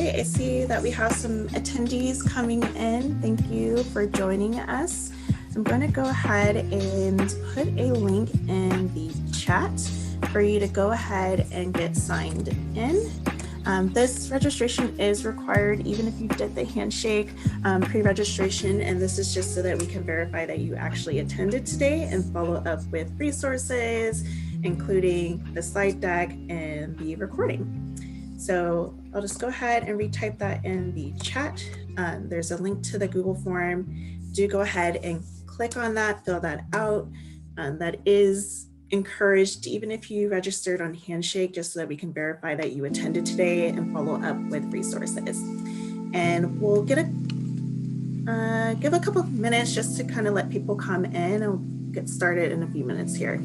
right, I see that we have some attendees coming in. Thank you for joining us. I'm going to go ahead and put a link in the chat for you to go ahead and get signed in. This registration is required even if you did the handshake pre-registration, and this is just so that we can verify that you actually attended today and follow up with resources, including the slide deck and the recording. So I'll just go ahead and retype that in the chat. There's a link to the Google form. Do go ahead and click on that, fill that out. That is encouraged even if you registered on Handshake, just so that we can verify that you attended today and follow up with resources. And we'll give a couple of minutes just to kind of let people come in, and we'll get started in a few minutes here.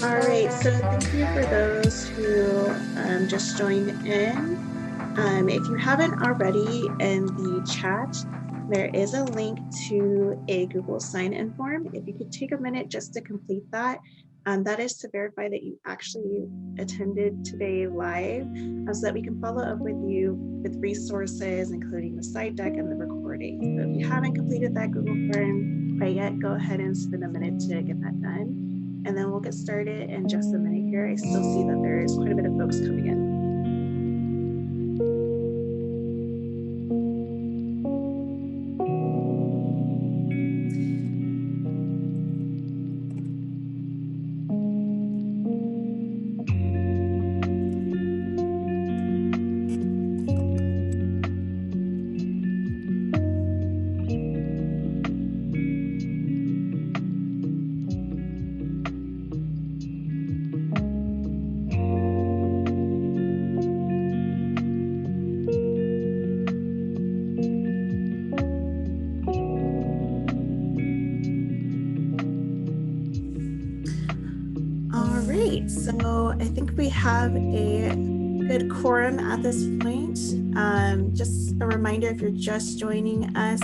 All right, so thank you for those who just joined in. If you haven't already, in the chat, there is a link to a Google sign-in form. If you could take a minute just to complete that, that is to verify that you actually attended today live, so that we can follow up with you with resources, including the slide deck and the recording. So if you haven't completed that Google form quite yet, go ahead and spend a minute to get that done. And then we'll get started in just a minute here. I still see that there is quite a bit of folks coming in. So I think we have a good quorum at this point. Just a reminder, if you're just joining us,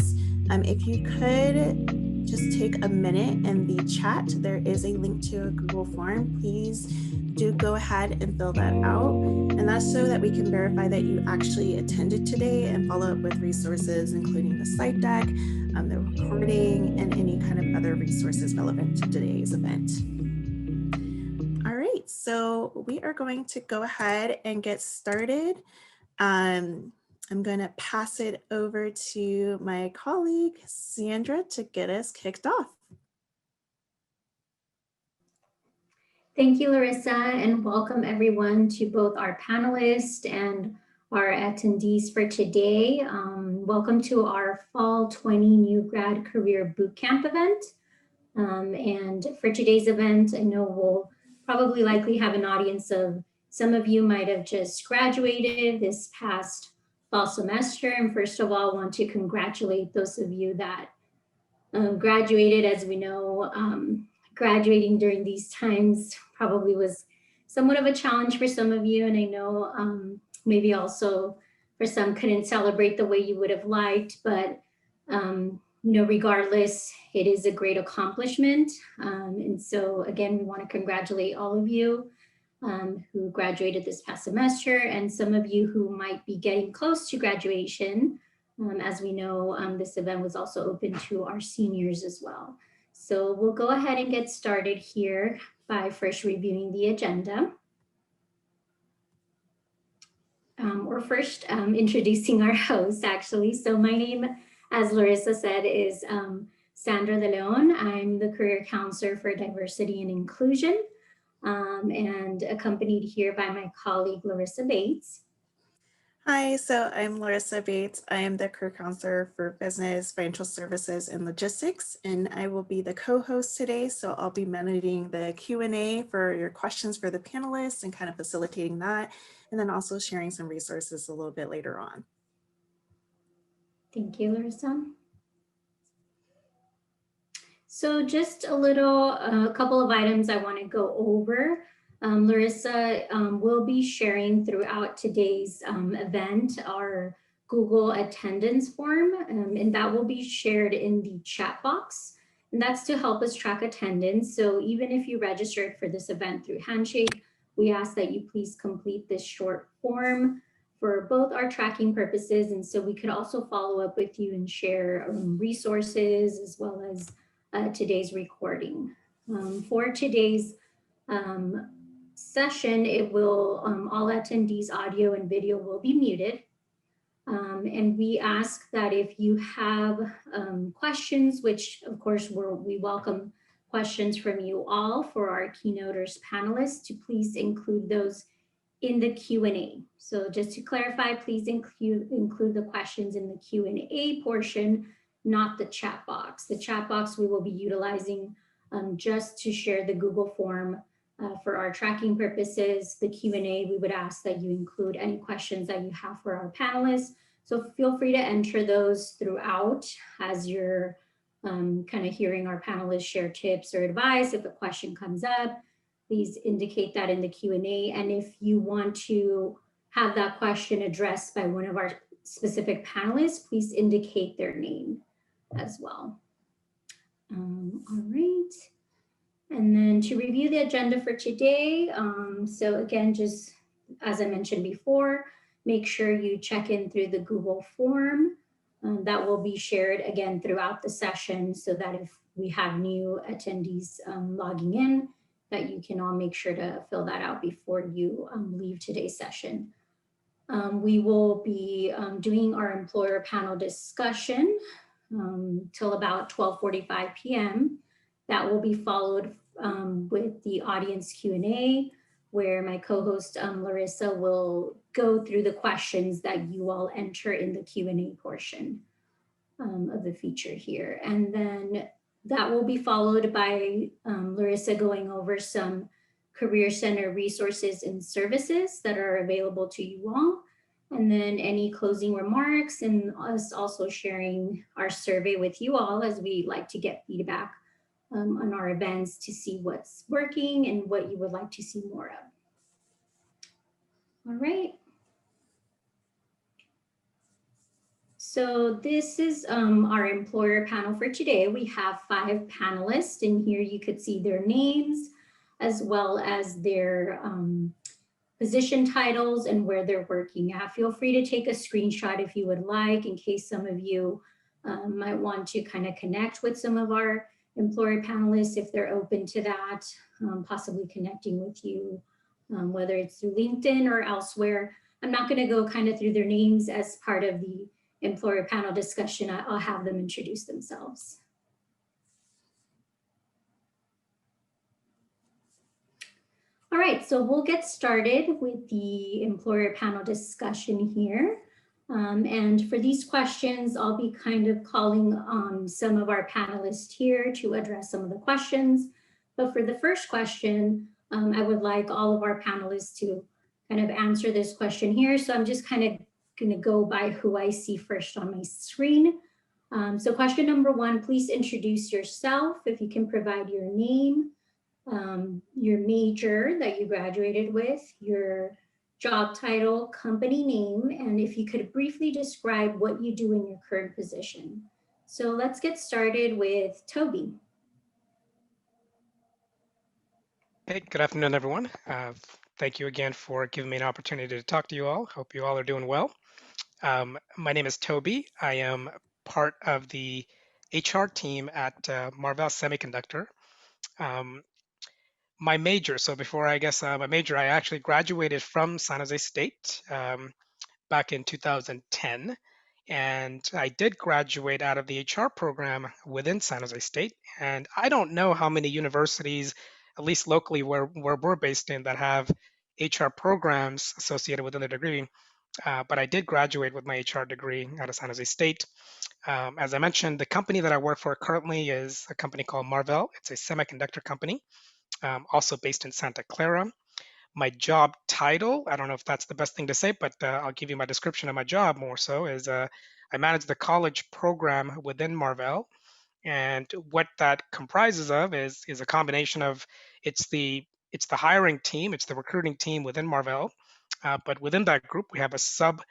if you could just take a minute in the chat, there is a link to a Google form. Please do go ahead and fill that out. And that's so that we can verify that you actually attended today and follow up with resources, including the slide deck, the recording, and any kind of other resources relevant to today's event. All right, so we are going to go ahead and get started. I'm going to pass it over to my colleague, Sandra, to get us kicked off. Thank you, Larissa, and welcome everyone to both our panelists and our attendees for today. Welcome to our Fall 20 New Grad Career Bootcamp event. And for today's event, I know we'll probably likely have an audience of some of you might have just graduated this past fall semester. And first of all, I want to congratulate those of you that graduated. As we know, graduating during these times probably was somewhat of a challenge for some of you, and I know maybe also for some couldn't celebrate the way you would have liked, but regardless, it is a great accomplishment. And so again, we want to congratulate all of you who graduated this past semester, and some of you who might be getting close to graduation. As we know, this event was also open to our seniors as well. So we'll go ahead and get started here by first reviewing the agenda. Or first introducing our host, actually. So my name, as Larissa said, is Sandra De Leon. I'm the Career Counselor for Diversity and Inclusion, and accompanied here by my colleague, Larissa Bates. Hi, so I'm Larissa Bates. I am the Career Counselor for Business, Financial Services, and Logistics, and I will be the co-host today. So I'll be managing the Q&A for your questions for the panelists and kind of facilitating that, and then also sharing some resources a little bit later on. Thank you, Larissa. So just a couple of items I want to go over. Larissa will be sharing throughout today's event our Google attendance form, and that will be shared in the chat box. And that's to help us track attendance. So even if you registered for this event through Handshake, we ask that you please complete this short form for both our tracking purposes. And so we could also follow up with you and share resources as well as today's recording. For today's session, it will all attendees' audio and video will be muted. And we ask that if you have questions, which of course we welcome questions from you all for our keynoters panelists, to please include those in the Q&A. So just to clarify, please include the questions in the Q&A portion, not the chat box. The chat box we will be utilizing just to share the Google form for our tracking purposes. The Q&A, we would ask that you include any questions that you have for our panelists. So feel free to enter those throughout as you're kind of hearing our panelists share tips or advice. If a question comes up, please indicate that in the Q&A. And if you want to have that question addressed by one of our specific panelists, please indicate their name as well. All right. And then to review the agenda for today, so again, just as I mentioned before, make sure you check in through the Google form. That will be shared again throughout the session so that if we have new attendees logging in, that you can all make sure to fill that out before you leave today's session. We will be doing our employer panel discussion till about 12:45 p.m. That will be followed with the audience Q&A, where my co-host Larissa will go through the questions that you all enter in the Q&A portion of the feature here. And then that will be followed by Larissa going over some Career Center resources and services that are available to you all. And then any closing remarks, and us also sharing our survey with you all, as we like to get feedback on our events to see what's working and what you would like to see more of. All right. So this is our employer panel for today. We have 5 panelists, and here you could see their names as well as their position titles and where they're working at. Feel free to take a screenshot if you would like, in case some of you might want to kind of connect with some of our employer panelists if they're open to that, possibly connecting with you, whether it's through LinkedIn or elsewhere. I'm not going to go kind of through their names as part of the employer panel discussion. I'll have them introduce themselves. All right, so we'll get started with the employer panel discussion here. And for these questions, I'll be kind of calling on some of our panelists here to address some of the questions. But for the first question, I would like all of our panelists to kind of answer this question here. So I'm just kind of going to go by who I see first on my screen. So question number 1, please introduce yourself. If you can provide your name, your major that you graduated with, your job title, company name, and if you could briefly describe what you do in your current position. So let's get started with Toby. Hey, good afternoon, everyone. Thank you again for giving me an opportunity to talk to you all. Hope you all are doing well. My name is Toby. I am part of the HR team at Marvell Semiconductor. Um, my major, so before my major, I actually graduated from San Jose State back in 2010. And I did graduate out of the HR program within San Jose State. And I don't know how many universities, at least locally where we're based in, that have HR programs associated within the degree. But I did graduate with my HR degree out of San Jose State. As I mentioned, the company that I work for currently is a company called Marvell. It's a semiconductor company, also based in Santa Clara. My job title, I don't know if that's the best thing to say, but I'll give you my description of my job more so, is I manage the college program within Marvell. And what that comprises of is a combination of it's the hiring team, it's the recruiting team within Marvell. But within that group, we have a sub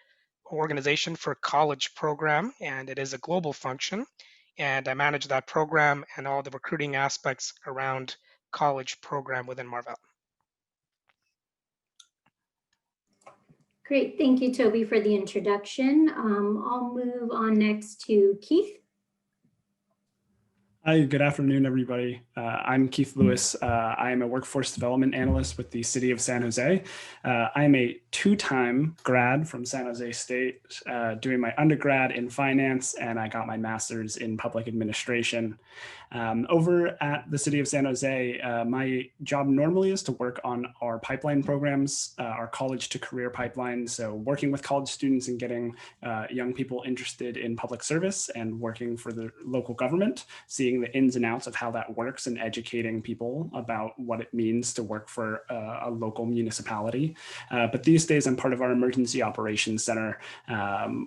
organization for college program, and it is a global function. And I manage that program and all the recruiting aspects around college program within Marvell. Great, thank you, Toby, for the introduction. I'll move on next to Keith. Hi, good afternoon, everybody. I'm Keith Lewis. I am a workforce development analyst with the city of San Jose. I am a two-time grad from San Jose State, doing my undergrad in finance, and I got my master's in public administration. Over at the city of San Jose, my job normally is to work on our pipeline programs, our college to career pipeline. So working with college students and getting young people interested in public service and working for the local government, seeing the ins and outs of how that works and educating people about what it means to work for a local municipality. But these days I'm part of our emergency operations center,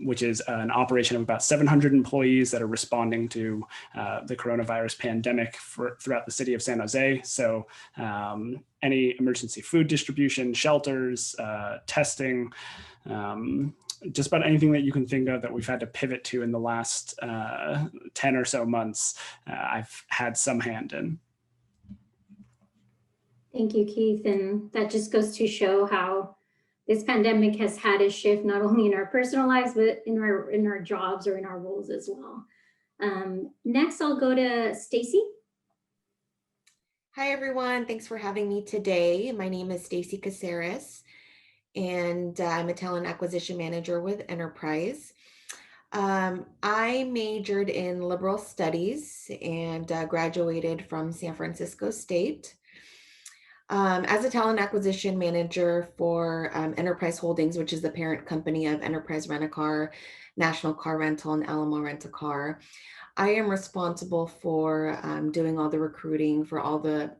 which is an operation of about 700 employees that are responding to the coronavirus pandemic throughout the city of San Jose. So any emergency food distribution, shelters, testing, just about anything that you can think of that we've had to pivot to in the last 10 or so months, I've had some hand in. Thank you, Keith. And that just goes to show how this pandemic has had a shift, not only in our personal lives, but in our jobs or in our roles as well. Next, I'll go to Stacy. Hi, everyone. Thanks for having me today. My name is Stacy Caceres, and I'm a talent acquisition manager with Enterprise. I majored in liberal studies and graduated from San Francisco State. As a talent acquisition manager for Enterprise Holdings, which is the parent company of Enterprise Rent-A-Car, National Car Rental, and Alamo Rent-A-Car, I am responsible for doing all the recruiting for all the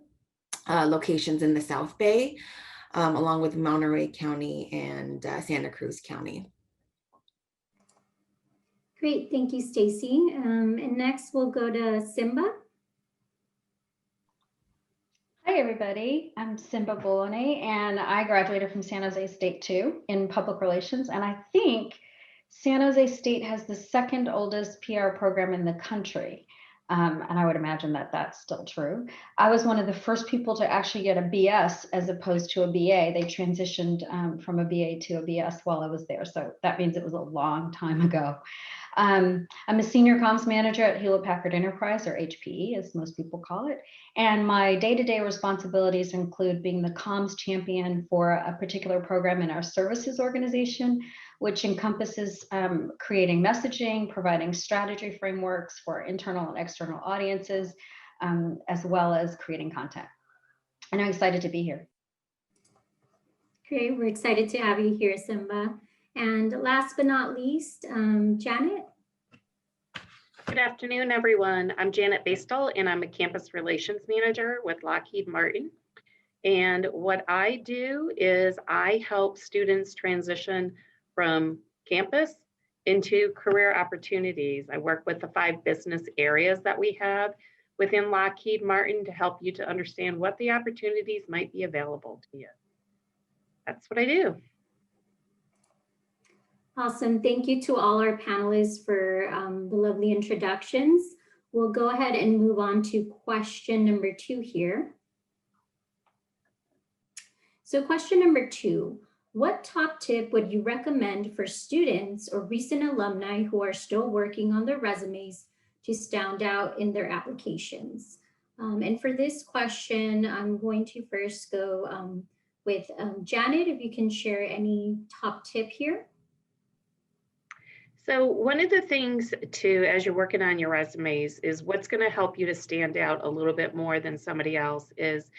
locations in the South Bay, along with Monterey County and Santa Cruz County. Great, thank you, Stacy. And next we'll go to Simba. Hi, everybody. I'm Simba Bologna, and I graduated from San Jose State too in public relations. And I think San Jose State has the second oldest PR program in the country. And I would imagine that that's still true. I was one of the first people to actually get a BS as opposed to a BA. They transitioned from a BA to a BS while I was there. So that means it was a long time ago. I'm a senior comms manager at Hewlett Packard Enterprise, or HPE, as most people call it. And my day-to-day responsibilities include being the comms champion for a particular program in our services organization, which encompasses creating messaging, providing strategy frameworks for internal and external audiences, as well as creating content. And I'm excited to be here. Great, we're excited to have you here, Simba. And last but not least, Janet. Good afternoon, everyone. I'm Janet Bastel, and I'm a campus relations manager with Lockheed Martin. And what I do is I help students transition from campus into career opportunities. I work with the 5 business areas that we have within Lockheed Martin to help you to understand what the opportunities might be available to you. That's what I do. Awesome. Thank you to all our panelists for the lovely introductions. We'll go ahead and move on to question number 2 here. So question number 2, what top tip would you recommend for students or recent alumni who are still working on their resumes to stand out in their applications? And for this question, I'm going to first go with Janet, if you can share any top tip here. So one of the things too, as you're working on your resumes, is what's going to help you to stand out a little bit more than somebody else is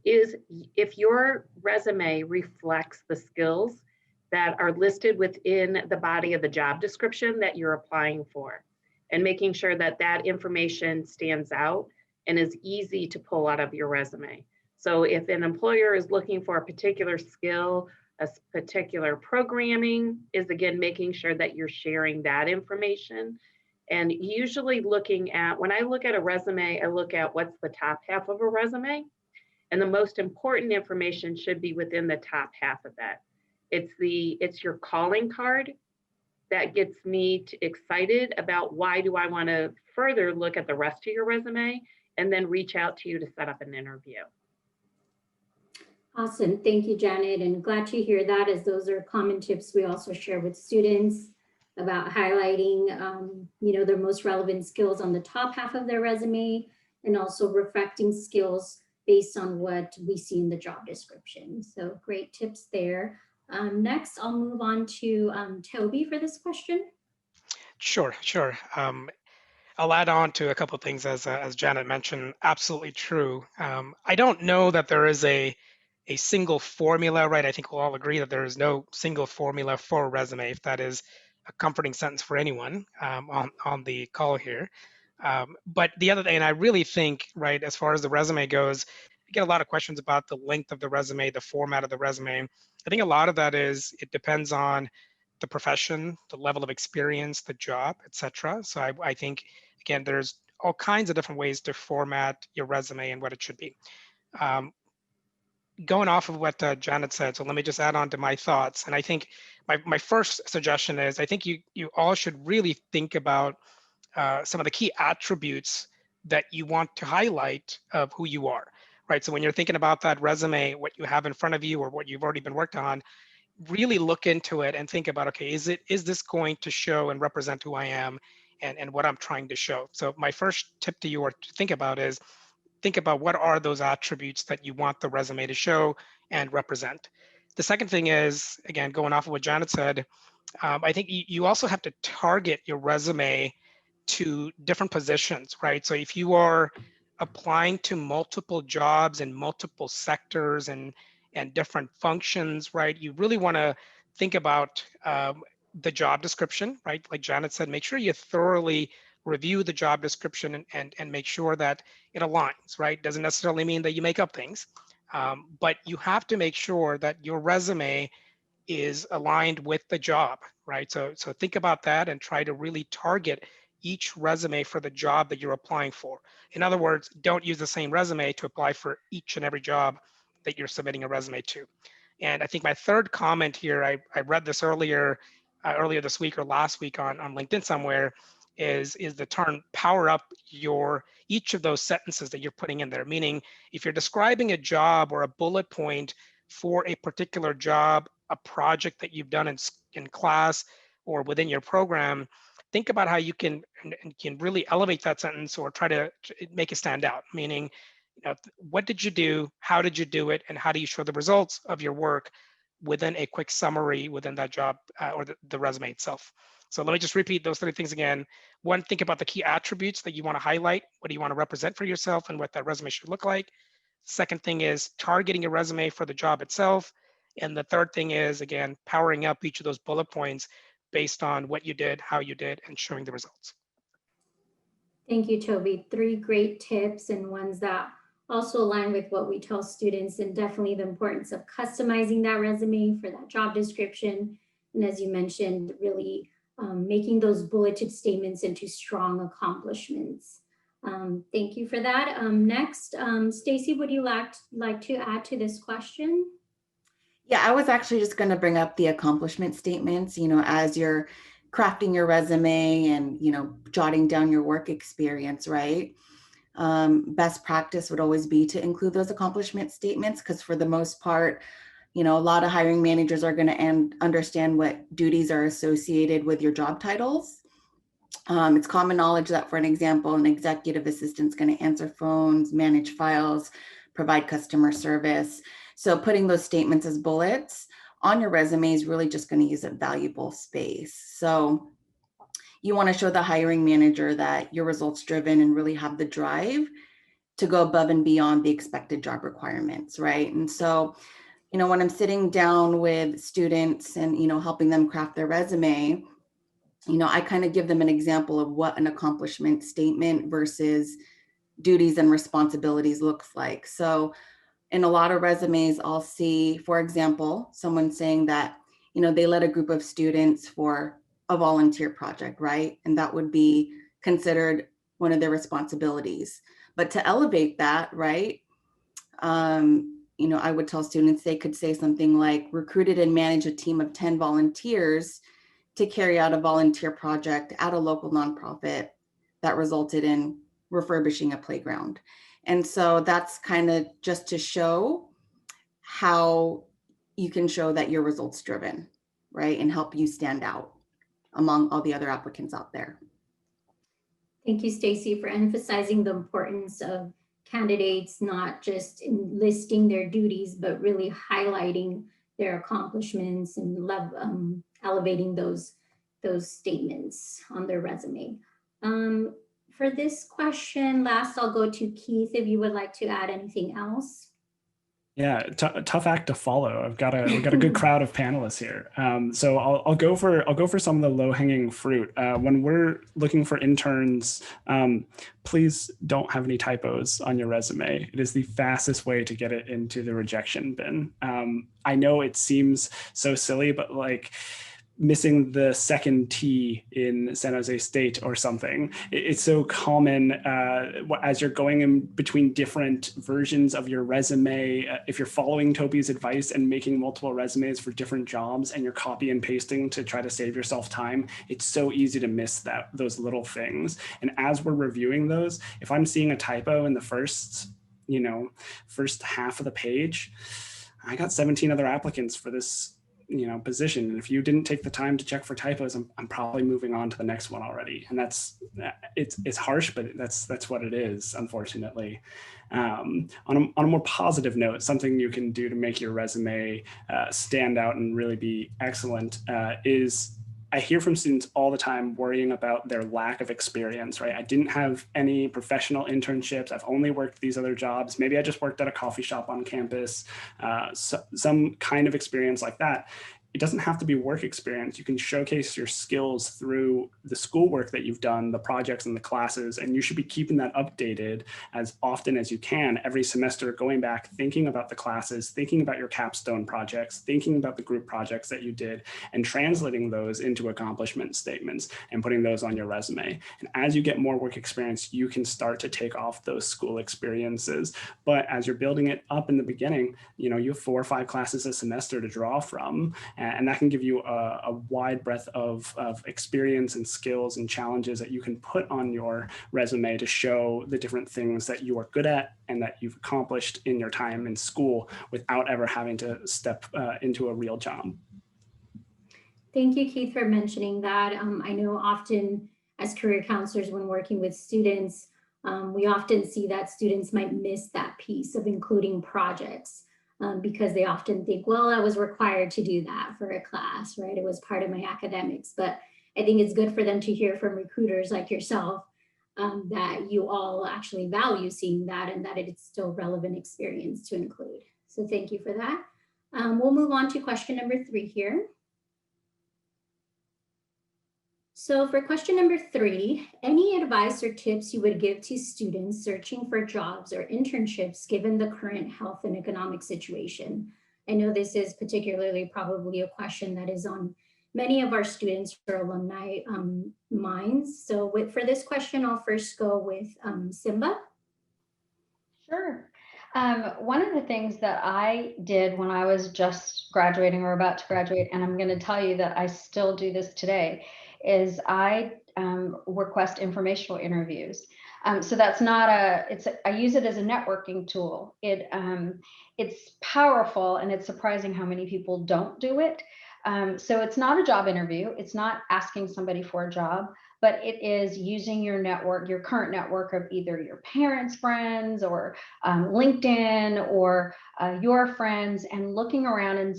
if your resume reflects the skills that are listed within the body of the job description that you're applying for, and making sure that that information stands out and is easy to pull out of your resume. So if an employer is looking for a particular skill, a particular programming, is again making sure that you're sharing that information. And usually looking at, when I look at a resume, I look at what's the top half of a resume, and the most important information should be within the top half of that. It's your calling card that gets me excited about why do I want to further look at the rest of your resume and then reach out to you to set up an interview. Awesome. Thank you, Janet. And glad to hear that, as those are common tips we also share with students about highlighting, their most relevant skills on the top half of their resume, and also reflecting skills based on what we see in the job description. So great tips there. Next, I'll move on to Toby for this question. Sure. I'll add on to a couple of things as Janet mentioned. Absolutely true. I don't know that there is a single formula, right? I think we'll all agree that there is no single formula for a resume, if that is a comforting sentence for anyone on the call here. But the other thing, and I really think, right, as far as the resume goes, I get a lot of questions about the length of the resume, the format of the resume. I think a lot of that is, it depends on the profession, the level of experience, the job, etc. So I think, again, there's all kinds of different ways to format your resume and what it should be. Going off of what Janet said, so let me just add on to my thoughts. And I think my first suggestion is, I think you all should really think about some of the key attributes that you want to highlight of who you are, right? So when you're thinking about that resume, what you have in front of you or what you've already been worked on, really look into it and think about, okay, is this going to show and represent who I am and what I'm trying to show? So my first tip to you or to think about is, think about what are those attributes that you want the resume to show and represent. The second thing is, again, going off of what Janet said, I think you also have to target your resume to different positions, right? So if you are applying to multiple jobs in multiple sectors and different functions, right, you really want to think about the job description, right? Like Janet said, make sure you thoroughly review the job description and make sure that it aligns, right? Doesn't necessarily mean that you make up things, but you have to make sure that your resume is aligned with the job, right? So think about that and try to really target each resume for the job that you're applying for. In other words, don't use the same resume to apply for each and every job that you're submitting a resume to. And I think my third comment here, I read this earlier this week or last week on LinkedIn somewhere, is the term power up each of those sentences that you're putting in there. Meaning, if you're describing a job or a bullet point for a particular job, a project that you've done in class or within your program, think about how you can really elevate that sentence or try to make it stand out. Meaning, what did you do, how did you do it, and how do you show the results of your work within a quick summary within that job or the resume itself. So let me just repeat those 3 things again. 1, think about the key attributes that you want to highlight. What do you want to represent for yourself and what that resume should look like? Second thing is targeting a resume for the job itself. And the third thing is, again, powering up each of those bullet points based on what you did, how you did, and showing the results. Thank you, Toby. 3 great tips, and ones that also align with what we tell students, and definitely the importance of customizing that resume for that job description. And as you mentioned, really making those bulleted statements into strong accomplishments. Thank you for that. Next, Stacy, would you like to add to this question? Yeah, I was actually just going to bring up the accomplishment statements, as you're crafting your resume and, jotting down your work experience, right? Best practice would always be to include those accomplishment statements because for the most part, a lot of hiring managers are going to understand what duties are associated with your job titles. It's common knowledge that, for an example, an executive assistant is going to answer phones, manage files, provide customer service. So putting those statements as bullets on your resume is really just going to use up valuable space. So you want to show the hiring manager that you're results driven and really have the drive to go above and beyond the expected job requirements, right? And so, when I'm sitting down with students and, helping them craft their resume, I kind of give them an example of what an accomplishment statement versus duties and responsibilities looks like. So in a lot of resumes, I'll see, for example, someone saying that, they led a group of students for a volunteer project, right? And that would be considered one of their responsibilities. But to elevate that, right, I would tell students they could say something like recruited and managed a team of 10 volunteers to carry out a volunteer project at a local nonprofit that resulted in refurbishing a playground. And so that's kind of just to show how you can show that you're results driven, right? And help you stand out among all the other applicants out there. Thank you, Stacy, for emphasizing the importance of candidates not just listing their duties, but really highlighting their accomplishments and elevating those statements on their resume. For this question, last I'll go to Keith if you would like to add anything else. Yeah, tough act to follow. We've got a good crowd of panelists here. So I'll go for some of the low hanging fruit. When we're looking for interns, please don't have any typos on your resume. It is the fastest way to get it into the rejection bin. I know it seems so silly, but like missing the second T in San Jose State or something. It's so common as you're going in between different versions of your resume. If you're following Toby's advice and making multiple resumes for different jobs and you're copy and pasting to try to save yourself time, it's so easy to miss those little things. And as we're reviewing those, if I'm seeing a typo in the first half of the page, I got 17 other applicants for this position. And if you didn't take the time to check for typos, I'm probably moving on to the next one already. And it's harsh, but that's what it is, unfortunately. On a more positive note, something you can do to make your resume stand out and really be excellent is I hear from students all the time worrying about their lack of experience, right? I didn't have any professional internships. I've only worked these other jobs. Maybe I just worked at a coffee shop on campus, some kind of experience like that. It doesn't have to be work experience. You can showcase your skills through the schoolwork that you've done, the projects and the classes, and you should be keeping that updated as often as you can every semester, going back, thinking about the classes, thinking about your capstone projects, thinking about the group projects that you did, and translating those into accomplishment statements and putting those on your resume. And as you get more work experience, you can start to take off those school experiences. But as you're building it up in the beginning, you have 4 or 5 classes a semester to draw from. And that can give you a wide breadth of experience and skills and challenges that you can put on your resume to show the different things that you are good at and that you've accomplished in your time in school without ever having to step into a real job. Thank you, Keith, for mentioning that. I know often as career counselors, when working with students, we often see that students might miss that piece of including projects. Because they often think, well, I was required to do that for a class, right? It was part of my academics. But I think it's good for them to hear from recruiters like yourself that you all actually value seeing that and that it's still relevant experience to include. So thank you for that. We'll move on to question number 3 here. So for question number 3, any advice or tips you would give to students searching for jobs or internships given the current health and economic situation? I know this is particularly probably a question that is on many of our students are alumni minds. So for this question, I'll first go with Simba. Sure. One of the things that I did when I was just graduating or about to graduate, and I'm going to tell you that I still do this today, is I request informational interviews. So that's not I use it as a networking tool. It's powerful, and it's surprising how many people don't do it. So it's not a job interview. It's not asking somebody for a job, but it is using your network, your current network of either your parents' friends or LinkedIn or your friends, and looking around and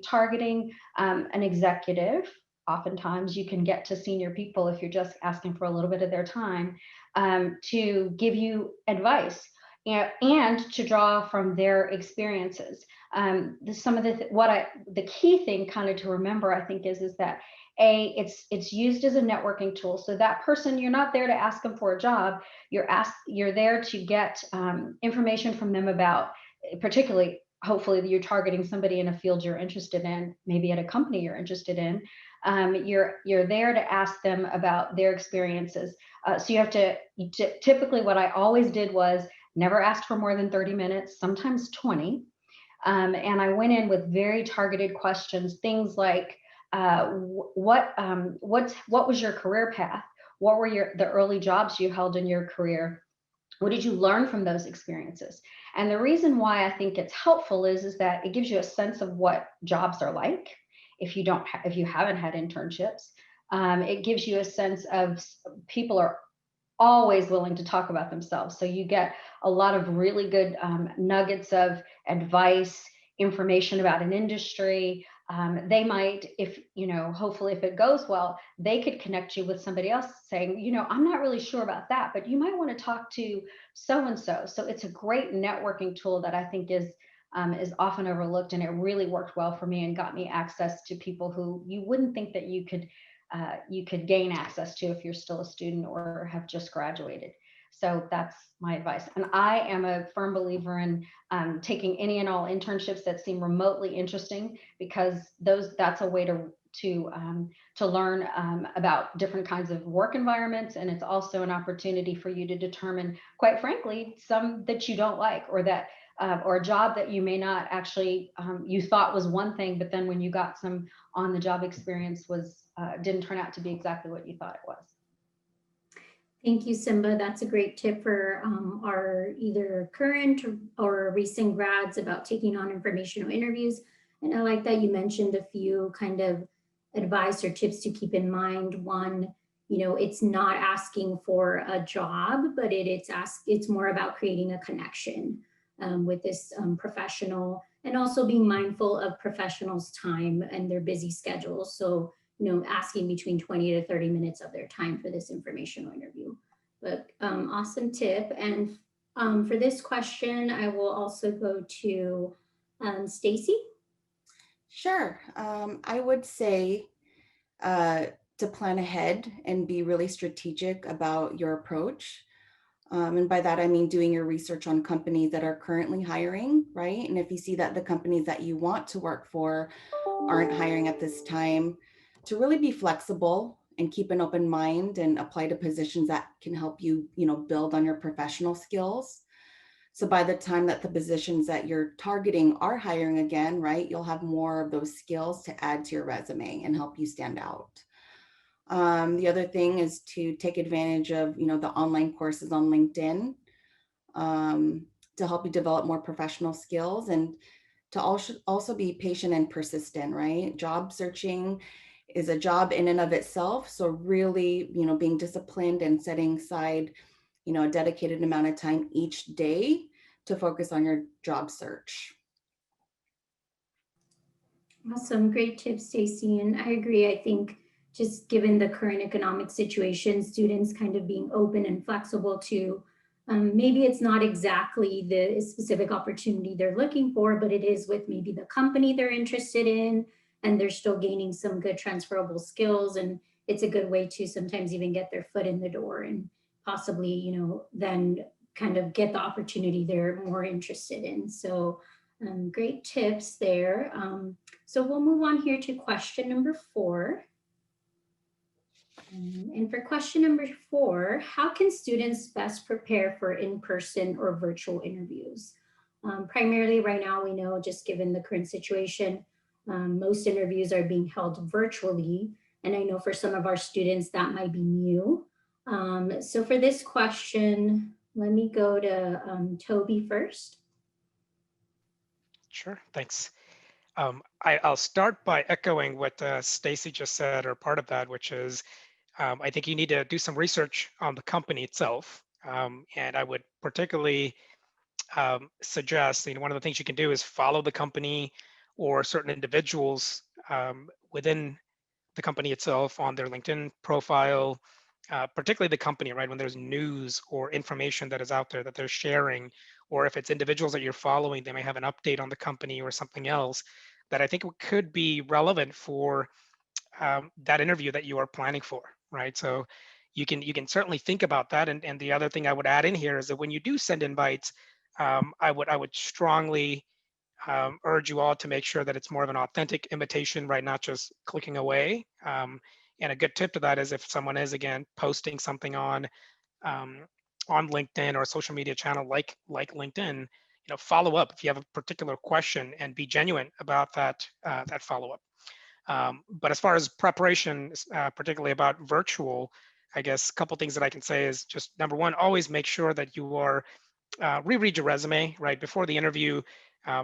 targeting an executive. Oftentimes you can get to senior people if you're just asking for a little bit of their time to give you advice and to draw from their experiences. Some of the key thing kind of to remember, I think, is that it's used as a networking tool. So that person, you're not there to ask them for a job. You're there to get information from them about, particularly, hopefully you're targeting somebody in a field you're interested in, maybe at a company you're interested in. You're there to ask them about their experiences. So you have to, typically what I always did was never asked for more than 30 minutes, sometimes 20. And I went in with very targeted questions, things like, what was your career path? What were the early jobs you held in your career? What did you learn from those experiences? And the reason why I think it's helpful is that it gives you a sense of what jobs are like. If you haven't had internships, it gives you a sense of people are always willing to talk about themselves. So you get a lot of really good nuggets of advice, information about an industry. They might, hopefully if it goes well, they could connect you with somebody else saying, I'm not really sure about that, but you might want to talk to so-and-so. So it's a great networking tool that I think is often overlooked, and it really worked well for me and got me access to people who you wouldn't think that you could gain access to if you're still a student or have just graduated. So that's my advice. And I am a firm believer in taking any and all internships that seem remotely interesting, because that's a way to learn about different kinds of work environments. And it's also an opportunity for you to determine, quite frankly, some that you don't like, or a job that you may not actually, you thought was one thing, but then when you got some on the job experience didn't turn out to be exactly what you thought it was. Thank you, Simba. That's a great tip for our either current or recent grads about taking on informational interviews. And I like that you mentioned a few kind of advice or tips to keep in mind. One, it's not asking for a job, but it's more about creating a connection with this professional, and also being mindful of professionals' time and their busy schedules. So asking between 20 to 30 minutes of their time for this informational interview. But awesome tip. And for this question, I will also go to Stacy. Sure. I would say to plan ahead and be really strategic about your approach. And by that, I mean doing your research on companies that are currently hiring, right? And if you see that the companies that you want to work for aren't hiring at this time, to really be flexible and keep an open mind and apply to positions that can help you, build on your professional skills. So by the time that the positions that you're targeting are hiring again, right, you'll have more of those skills to add to your resume and help you stand out. The other thing is to take advantage of, the online courses on LinkedIn to help you develop more professional skills, and to also be patient and persistent, right? Job searching is a job in and of itself. So really, being disciplined and setting aside, a dedicated amount of time each day to focus on your job search. Awesome, great tips, Stacy. And I agree. I think just given the current economic situation, students kind of being open and flexible to maybe it's not exactly the specific opportunity they're looking for, but it is with maybe the company they're interested in, and they're still gaining some good transferable skills. And it's a good way to sometimes even get their foot in the door and possibly, then kind of get the opportunity they're more interested in. So Great tips there. So we'll move on here to question number 4. And for question number 4, how can students best prepare for in-person or virtual interviews? Primarily right now, we know, just given the current situation, most interviews are being held virtually. And I know for some of our students that might be new. So for this question, let me go to Toby first. Sure, thanks. I'll start by echoing what Stacy just said, or part of that, which is I think you need to do some research on the company itself. And I would particularly suggest, one of the things you can do is follow the company or certain individuals within the company itself on their LinkedIn profile, particularly the company, right? When there's news or information that is out there that they're sharing, or if it's individuals that you're following, they may have an update on the company or something else that I think could be relevant for that interview that you are planning for, right? So you can certainly think about that. And the other thing I would add in here is that when you do send invites, I would strongly urge you all to make sure that it's more of an authentic invitation, right? Not just clicking away. And a good tip to that is if someone is, again, posting something um, on LinkedIn or a social media channel like LinkedIn, follow up if you have a particular question and be genuine about that follow up. But as far as preparation, particularly about virtual, I guess a couple things that I can say is just number one, always make sure that you are reread your resume right before the interview.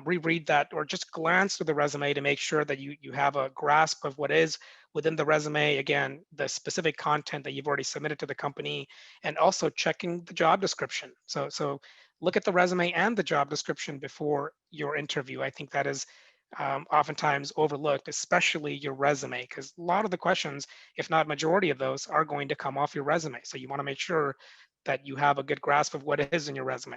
Reread that, or just glance through the resume to make sure that you have a grasp of what is within the resume. Again, the specific content that you've already submitted to the company, and also checking the job description. So look at the resume and the job description before your interview. I think that is oftentimes overlooked, especially your resume, because a lot of the questions, if not majority of those, are going to come off your resume. So you want to make sure that you have a good grasp of what is in your resume.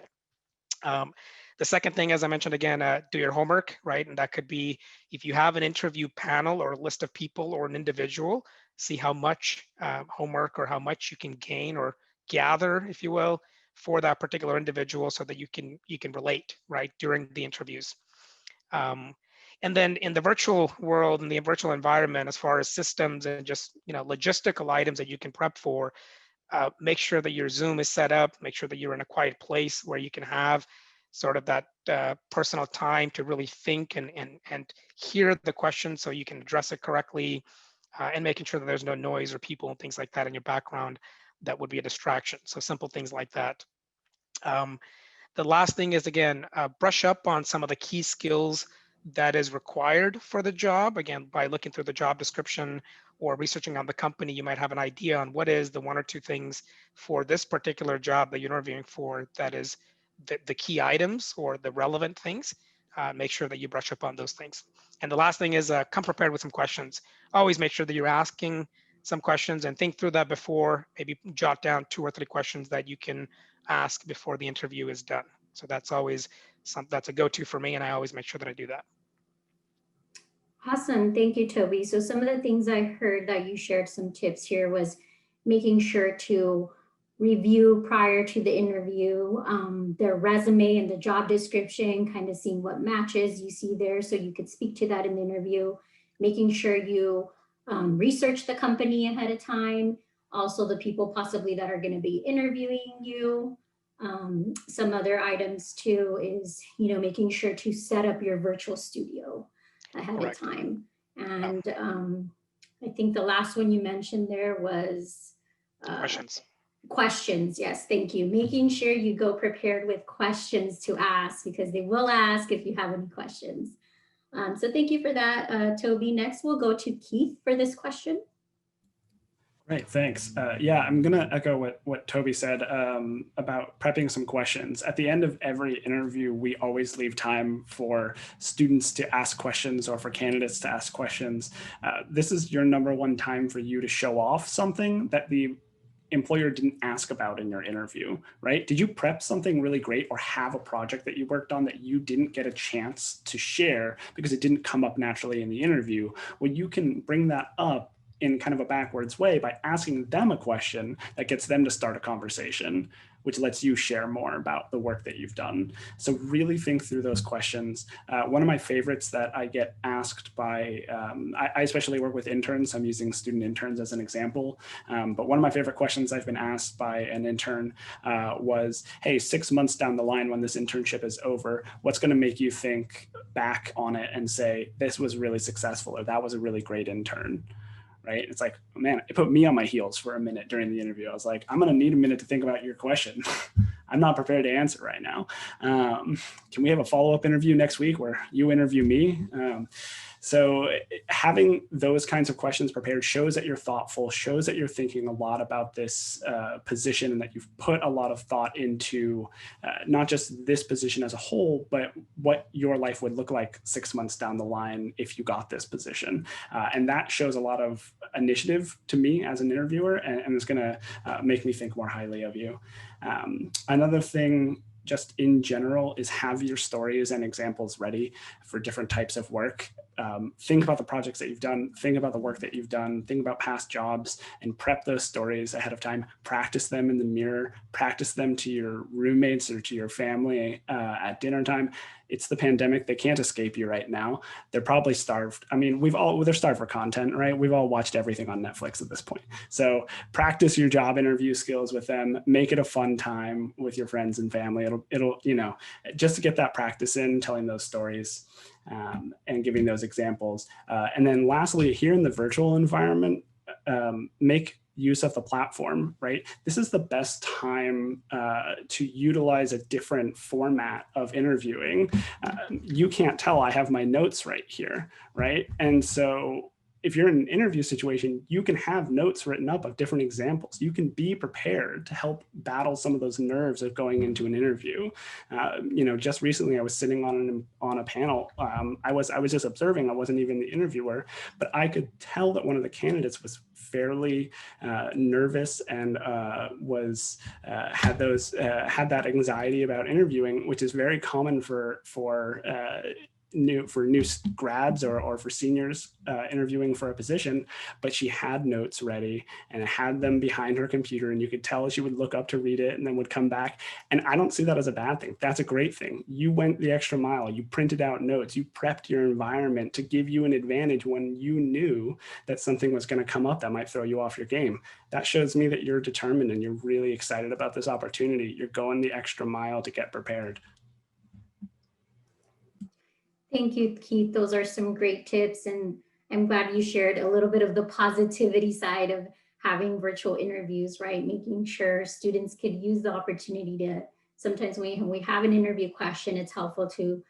The second thing, as I mentioned again, do your homework, right? And that could be if you have an interview panel or a list of people or an individual, see how much homework or how much you can gain or gather, if you will, for that particular individual, so that you can relate, right, during the interviews. And then in the virtual world, in the virtual environment, as far as systems and just logistical items that you can prep for, make sure that your Zoom is set up, make sure that you're in a quiet place where you can have sort of that personal time to really think and hear the question so you can address it correctly, and making sure that there's no noise or people and things like that in your background that would be a distraction. So simple things like that. The last thing is, again, brush up on some of the key skills that is required for the job. Again, by looking through the job description or researching on the company, you might have an idea on what is the 1 or 2 things for this particular job that you're interviewing for that is the key items or the relevant things. Make sure that you brush up on those things. And the last thing is come prepared with some questions. Always make sure that you're asking some questions and think through that before. Maybe jot down 2 or 3 questions that you can ask before the interview is done. So that's always that's a go-to for me, and I always make sure that I do that. Awesome. Thank you, Toby. So some of the things I heard that you shared some tips here was making sure to review prior to the interview, their resume and the job description, kind of seeing what matches you see there so you could speak to that in the interview, making sure you research the company ahead of time, also the people possibly that are going to be interviewing you. Some other items too is, making sure to set up your virtual studio ahead Correct. of time. And I think the last one you mentioned there was Questions. Questions. Yes, thank you. Making sure you go prepared with questions to ask, because they will ask if you have any questions. So thank you for that, Toby. Next, we'll go to Keith for this question. Great, thanks. Yeah, I'm going to echo what Toby said about prepping some questions. At the end of every interview, we always leave time for students to ask questions or for candidates to ask questions. This is your number one time for you to show off something that the employer didn't ask about in your interview, right? Did you prep something really great or have a project that you worked on that you didn't get a chance to share because it didn't come up naturally in the interview? Well, you can bring that up in kind of a backwards way by asking them a question that gets them to start a conversation, which lets you share more about the work that you've done. So really think through those questions. One of my favorites that I get asked by, I especially work with interns. I'm using student interns as an example. But one of my favorite questions I've been asked by an intern was, hey, 6 months down the line when this internship is over, what's going to make you think back on it and say, this was really successful, or that was a really great intern? Right? It's like, man, it put me on my heels for a minute during the interview. I was like, I'm going to need a minute to think about your question. I'm not prepared to answer right now. Can we have a follow-up interview next week where you interview me? So having those kinds of questions prepared shows that you're thoughtful, shows that you're thinking a lot about this position, and that you've put a lot of thought into not just this position as a whole, but what your life would look like 6 months down the line if you got this position. And that shows a lot of initiative to me as an interviewer, and it's going to make me think more highly of you. Another thing, just in general, is have your stories and examples ready for different types of work. Think about the projects that you've done, think about the work that you've done, think about past jobs, and prep those stories ahead of time. Practice them in the mirror, practice them to your roommates or to your family at dinner time. It's the pandemic. They can't escape you right now. They're probably starved. I mean, they're starved for content, right? We've all watched everything on Netflix at this point. So practice your job interview skills with them. Make it a fun time with your friends and family. It'll just to get that practice in, telling those stories and giving those examples. And then lastly, here in the virtual environment, make use of the platform, right? This is the best time to utilize a different format of interviewing. You can't tell I have my notes right here, right? And so if you're in an interview situation, you can have notes written up of different examples. You can be prepared to help battle some of those nerves of going into an interview. Just recently I was sitting on a panel. I was just observing. I wasn't even the interviewer, but I could tell that one of the candidates was fairly nervous and had that anxiety about interviewing, which is very common for new grads or for seniors interviewing for a position. But she had notes ready and had them behind her computer, and you could tell she would look up to read it and then would come back. And I don't see that as a bad thing. That's a great thing. You went the extra mile. You printed out notes. You prepped your environment to give you an advantage when you knew that something was going to come up that might throw you off your game. That shows me that you're determined and you're really excited about this opportunity. You're going the extra mile to get prepared. Thank you, Keith. Those are some great tips, and I'm glad you shared a little bit of the positivity side of having virtual interviews, right? Making sure students could use the opportunity to, sometimes when we have an interview question, it's helpful to,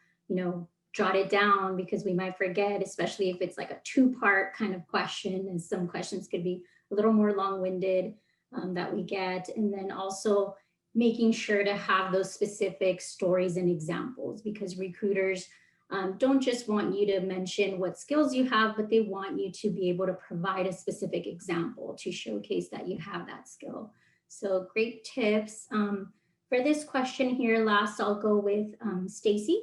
jot it down, because we might forget, especially if it's like a two-part kind of question, and some questions could be a little more long-winded that we get. And then also making sure to have those specific stories and examples, because recruiters don't just want you to mention what skills you have, but they want you to be able to provide a specific example to showcase that you have that skill. So great tips. For this question here, last I'll go with Stacy.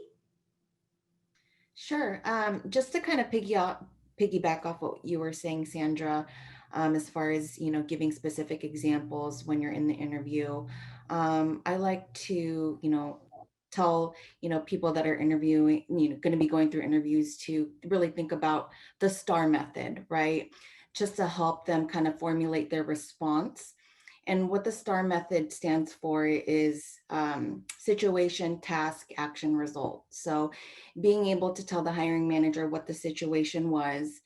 Sure. Just to kind of piggyback off what you were saying, Sandra, as far as, giving specific examples when you're in the interview. I like to, tell people that are interviewing, going to be going through interviews, to really think about the STAR method, right? Just to help them kind of formulate their response. And what the STAR method stands for is situation, task, action, result. So being able to tell the hiring manager what the situation was,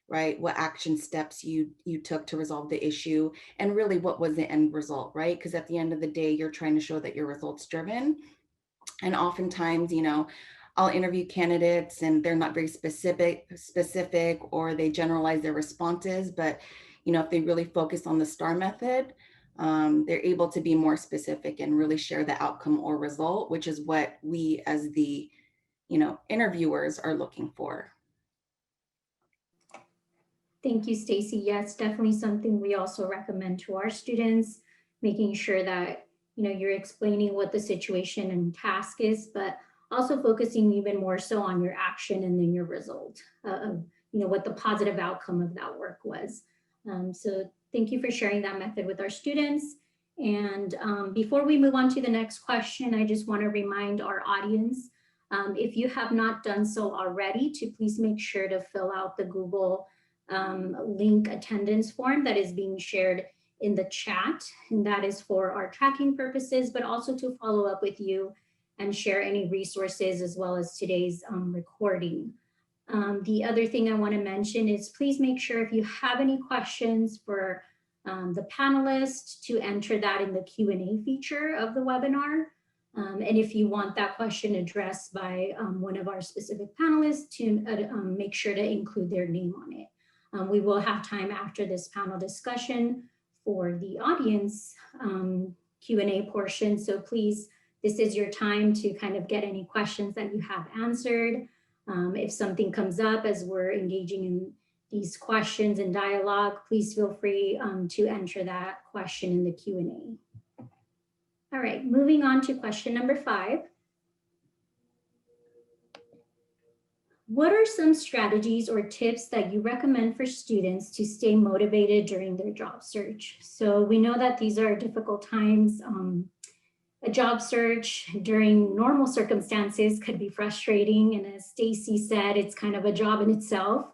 right? What action steps you took to resolve the issue, and really what was the end result, right? Because at the end of the day, you're trying to show that you're results driven. And oftentimes, I'll interview candidates and they're not very specific, or they generalize their responses. But, if they really focus on the STAR method, they're able to be more specific and really share the outcome or result, which is what we as the, interviewers are looking for. Thank you, Stacy. Yes, definitely something we also recommend to our students, making sure that you're explaining what the situation and task is, but also focusing even more so on your action and then your result of what the positive outcome of that work was. So thank you for sharing that method with our students. And before we move on to the next question, I just want to remind our audience, if you have not done so already, to please make sure to fill out the Google link attendance form that is being shared in the chat. And that is for our tracking purposes, but also to follow up with you and share any resources as well as today's recording. The other thing I want to mention is please make sure if you have any questions for the panelists to enter that in the Q&A feature of the webinar. And if you want that question addressed by one of our specific panelists, to make sure to include their name on it. We will have time after this panel discussion for the audience Q&A portion. So please, this is your time to kind of get any questions that you have answered. If something comes up as we're engaging in these questions and dialogue, please feel free to enter that question in the Q&A. All right, moving on to question number 5. What are some strategies or tips that you recommend for students to stay motivated during their job search? So we know that these are difficult times. A job search during normal circumstances could be frustrating. And as Stacy said, it's kind of a job in itself.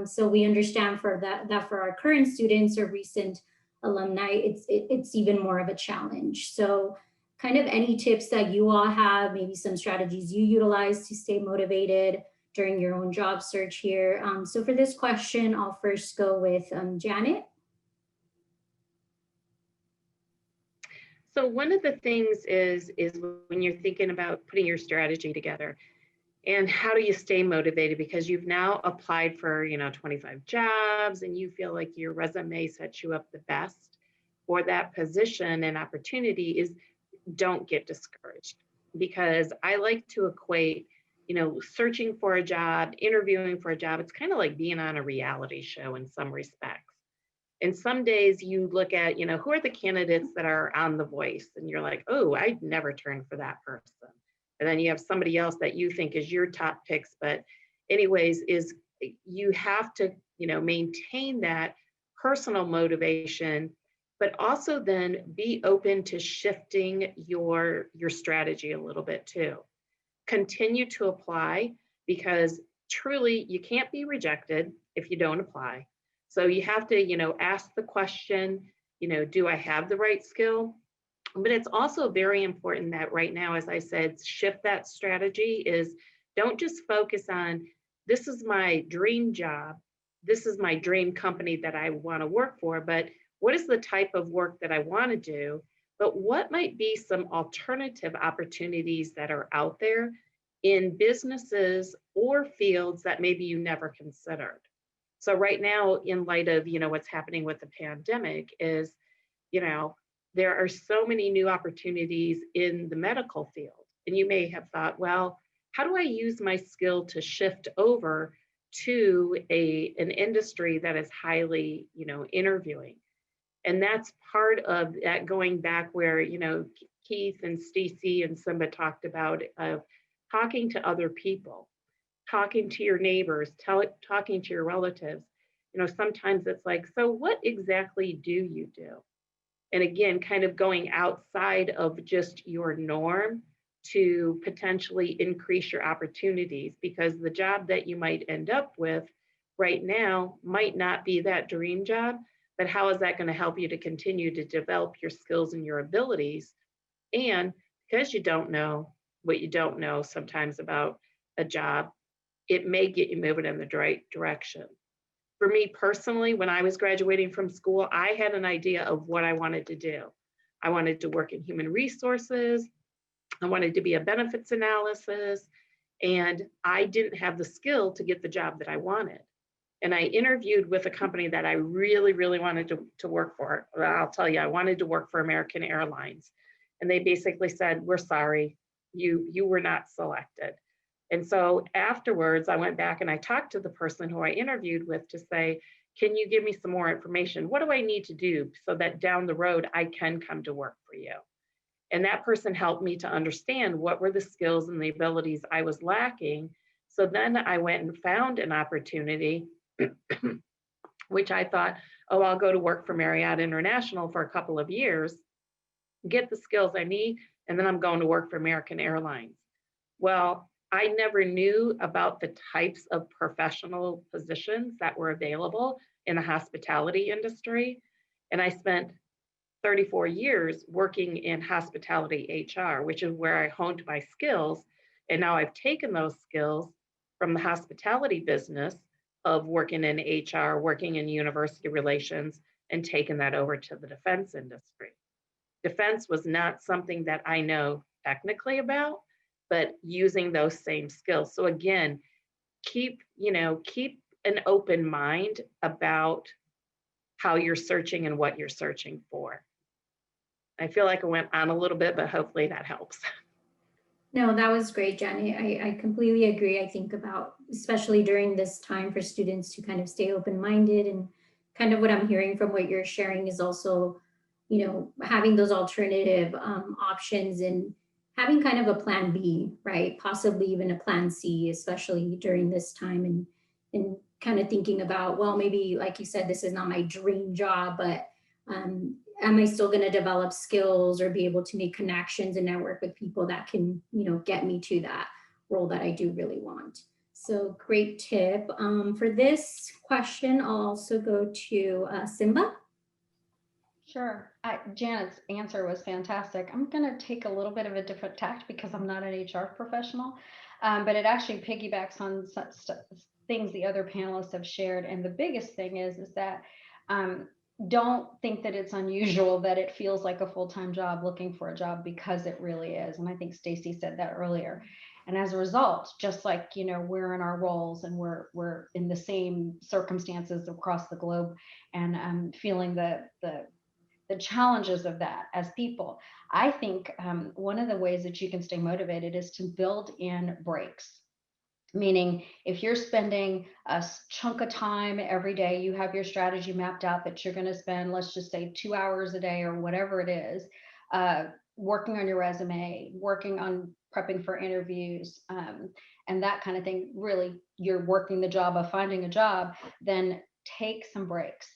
So we understand for that for our current students or recent alumni, it's even more of a challenge. So kind of any tips that you all have, maybe some strategies you utilize to stay motivated during your own job search here. So for this question, I'll first go with Janet. So one of the things is when you're thinking about putting your strategy together, and how do you stay motivated? Because you've now applied for 25 jobs and you feel like your resume sets you up the best for that position and opportunity. Is don't get discouraged, because I like to equate searching for a job, interviewing for a job. It's kind of like being on a reality show in some respects. And some days you look at, who are the candidates that are on The Voice, and you're like, oh, I'd never turn for that person. And then you have somebody else that you think is your top picks. But anyways, you have to, maintain that personal motivation, but also then be open to shifting your strategy a little bit too. Continue to apply, because truly you can't be rejected if you don't apply. So you have to, ask the question, do I have the right skill? But it's also very important that right now, as I said, shift that strategy. Is don't just focus on, this is my dream job, this is my dream company that I want to work for, but what is the type of work that I want to do? But what might be some alternative opportunities that are out there in businesses or fields that maybe you never considered? So right now, in light of, what's happening with the pandemic, is, there are so many new opportunities in the medical field. And you may have thought, well, how do I use my skill to shift over to an industry that is highly, interviewing? And that's part of that, going back where, Keith and Stacy and Simba talked about, of talking to other people, talking to your neighbors, talking to your relatives. Sometimes it's like, so what exactly do you do? And again, kind of going outside of just your norm to potentially increase your opportunities, because the job that you might end up with right now might not be that dream job, but how is that going to help you to continue to develop your skills and your abilities? And because you don't know what you don't know sometimes about a job, it may get you moving in the right direction. For me personally, when I was graduating from school, I had an idea of what I wanted to do. I wanted to work in human resources. I wanted to be a benefits analysis, and I didn't have the skill to get the job that I wanted. And I interviewed with a company that I really, really wanted to work for. I'll tell you, I wanted to work for American Airlines. And they basically said, we're sorry, you were not selected. And so afterwards, I went back and I talked to the person who I interviewed with to say, can you give me some more information? What do I need to do so that down the road I can come to work for you? And that person helped me to understand what were the skills and the abilities I was lacking. So then I went and found an opportunity, which I thought, oh, I'll go to work for Marriott International for a couple of years. get the skills I need, and then I'm going to work for American Airlines. Well, I never knew about the types of professional positions that were available in the hospitality industry. And I spent 34 years working in hospitality HR, which is where I honed my skills. And now I've taken those skills from the hospitality business of working in HR, working in university relations, and taken that over to the defense industry. Defense was not something that I know technically about, but using those same skills. So again, keep an open mind about how you're searching and what you're searching for. I feel like I went on a little bit, but hopefully that helps. No, that was great, Jenny. I completely agree. I think about, especially during this time, for students to kind of stay open-minded, and kind of what I'm hearing from what you're sharing is also, having those alternative options, and having kind of a plan B, right? Possibly even a plan C, especially during this time, and kind of thinking about, well, maybe, like you said, this is not my dream job, but am I still going to develop skills or be able to make connections and network with people that can, get me to that role that I do really want? So great tip. For this question, I'll also go to Simba. Sure. Janet's answer was fantastic. I'm going to take a little bit of a different tact because I'm not an HR professional, but it actually piggybacks on things the other panelists have shared. And the biggest thing is that don't think that it's unusual that it feels like a full-time job looking for a job, because it really is. And I think Stacy said that earlier. And as a result, just like, we're in our roles and we're in the same circumstances across the globe, and feeling the challenges of that as people, I think one of the ways that you can stay motivated is to build in breaks. Meaning, if you're spending a chunk of time every day, you have your strategy mapped out that you're going to spend, let's just say 2 hours a day or whatever it is, working on your resume, working on prepping for interviews, and that kind of thing. Really, you're working the job of finding a job, then take some breaks.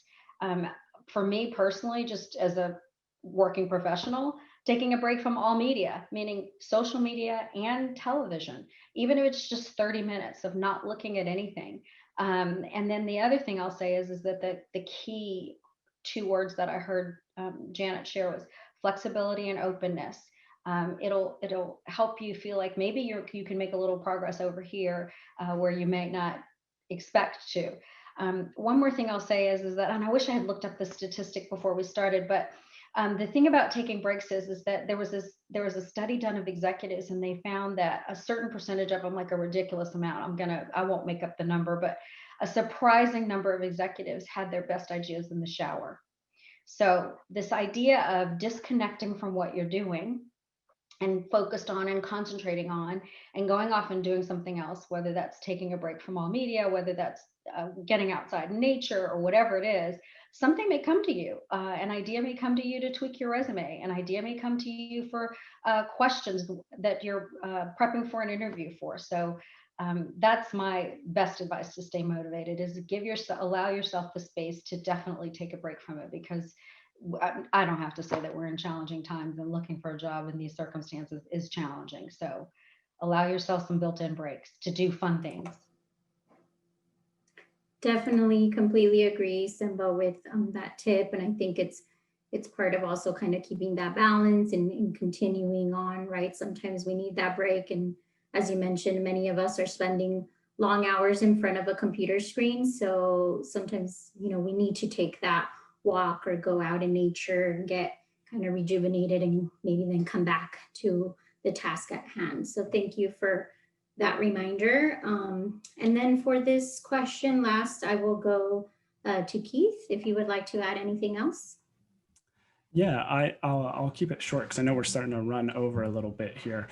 For me personally, just as a working professional, taking a break from all media, meaning social media and television, even if it's just 30 minutes of not looking at anything. And then the other thing I'll say is that the key 2 words that I heard Janet share was flexibility and openness. It'll help you feel like maybe you can make a little progress over here where you may not expect to. One more thing I'll say is that, and I wish I had looked up the statistic before we started, but the thing about taking breaks is that there was a study done of executives, and they found that a certain percentage of them, like a ridiculous amount, I won't make up the number, but a surprising number of executives had their best ideas in the shower. So this idea of disconnecting from what you're doing and focused on and concentrating on and going off and doing something else, whether that's taking a break from all media, whether that's getting outside in nature or whatever it is, something may come to you. An idea may come to you to tweak your resume. An idea may come to you for questions that you're prepping for an interview for. So that's my best advice to stay motivated, is allow yourself the space to definitely take a break from it, because I don't have to say that we're in challenging times, and looking for a job in these circumstances is challenging. So allow yourself some built-in breaks to do fun things. Definitely completely agree, Simba, with that tip. And I think it's part of also kind of keeping that balance and continuing on, right? Sometimes we need that break. And as you mentioned, many of us are spending long hours in front of a computer screen. So sometimes, we need to take that walk or go out in nature and get kind of rejuvenated, and maybe then come back to the task at hand. So thank you for that reminder. And then for this question last, I will go to Keith, if you would like to add anything else. Yeah, I'll keep it short because I know we're starting to run over a little bit here.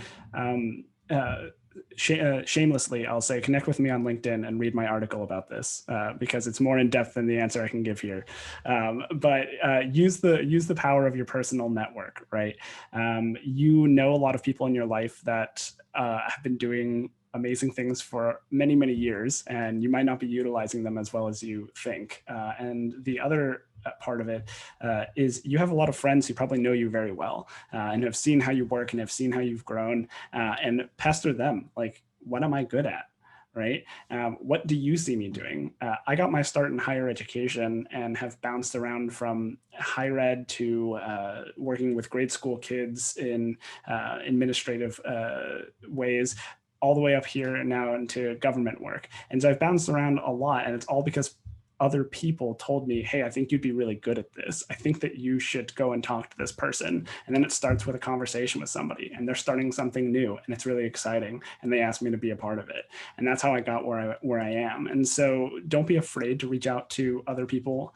Shamelessly, I'll say connect with me on LinkedIn and read my article about this because it's more in depth than the answer I can give here. But use the power of your personal network, right? You know a lot of people in your life that have been doing amazing things for many, many years, and you might not be utilizing them as well as you think. And the other part of it is you have a lot of friends who probably know you very well and have seen how you work and have seen how you've grown, and pester them like, what am I good at? Right? What do you see me doing? I got my start in higher education and have bounced around from higher ed to working with grade school kids in administrative ways, all the way up here now into government work. And so I've bounced around a lot, and it's all because other people told me, hey, I think you'd be really good at this. I think that you should go and talk to this person. And then it starts with a conversation with somebody, and they're starting something new, and it's really exciting. And they asked me to be a part of it. And that's how I got where I am. And so don't be afraid to reach out to other people.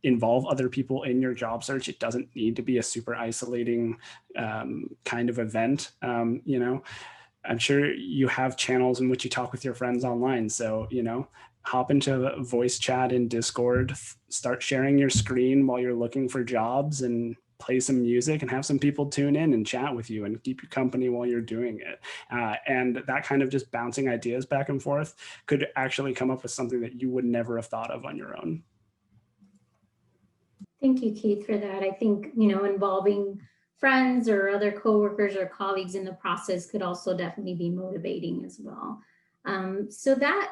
Involve other people in your job search. It doesn't need to be a super isolating kind of event. You know, I'm sure you have channels in which you talk with your friends online. So, you know, hop into a voice chat in Discord, start sharing your screen while you're looking for jobs, and play some music and have some people tune in and chat with you and keep you company while you're doing it. And that kind of just bouncing ideas back and forth could actually come up with something that you would never have thought of on your own. Thank you, Keith, for that. I think, you know, involving friends or other coworkers or colleagues in the process could also definitely be motivating as well. So that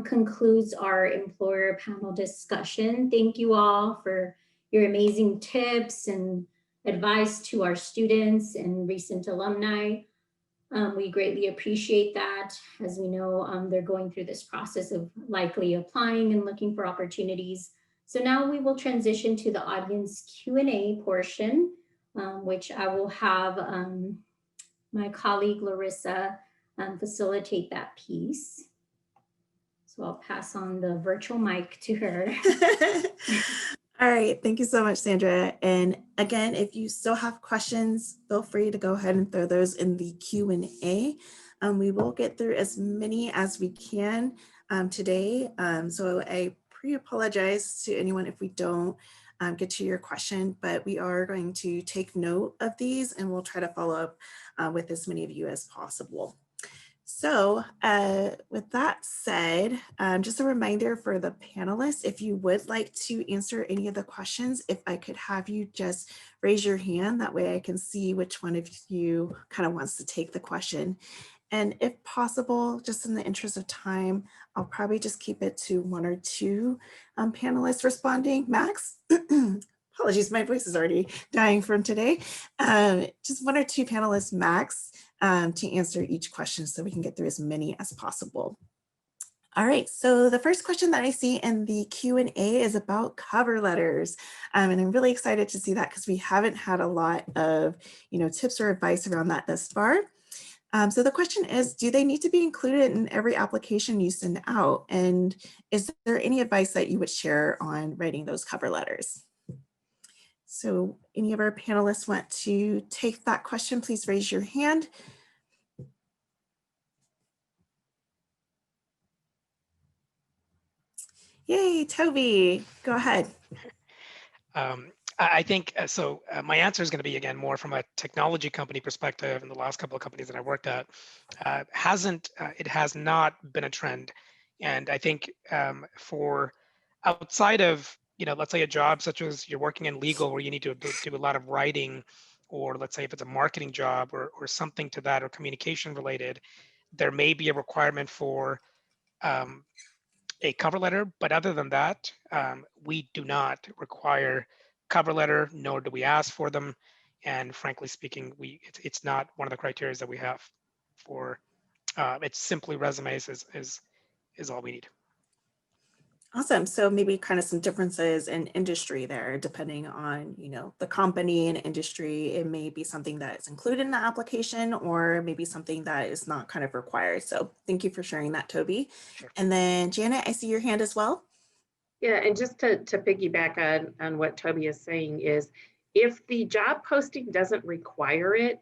concludes our employer panel discussion. Thank you all for your amazing tips and advice to our students and recent alumni. We greatly appreciate that. As we know, they're going through this process of likely applying and looking for opportunities. So now we will transition to the audience Q&A portion, which I will have my colleague Larissa facilitate that piece. So I'll pass on the virtual mic to her. All right, thank you so much, Sandra. And again, if you still have questions, feel free to go ahead and throw those in the Q&A. We will get through as many as we can today. So I pre-apologize to anyone if we don't get to your question, but we are going to take note of these and we'll try to follow up with as many of you as possible. So with that said, just a reminder for the panelists, if you would like to answer any of the questions, if I could have you just raise your hand, that way I can see which one of you kind of wants to take the question. And if possible, just in the interest of time, I'll probably just keep it to one or two panelists responding, max. Apologies, my voice is already dying from today. Just one or two panelists max to answer each question so we can get through as many as possible. All right, so the first question that I see in the Q&A is about cover letters. And I'm really excited to see that because we haven't had a lot of, you know, tips or advice around that thus far. So the question is, do they need to be included in every application you send out? And is there any advice that you would share on writing those cover letters? So any of our panelists want to take that question, please raise your hand. Yay, Toby, go ahead. I think so. My answer is going to be again more from a technology company perspective. In the last couple of companies that I worked at, it has not been a trend, and I think for outside of, you know, let's say a job such as you're working in legal where you need to do a lot of writing, or let's say if it's a marketing job or something to that or communication related, there may be a requirement for a cover letter, but other than that, we do not require cover letter, nor do we ask for them. And frankly speaking, it's not one of the criteria that we have for. It's simply resumes is all we need. Awesome. So maybe kind of some differences in industry there, depending on, you know, the company and industry. It may be something that is included in the application or maybe something that is not kind of required. So thank you for sharing that, Toby. Sure. And then Janet, I see your hand as well. Yeah, and just to piggyback on what Toby is saying is, if the job posting doesn't require it,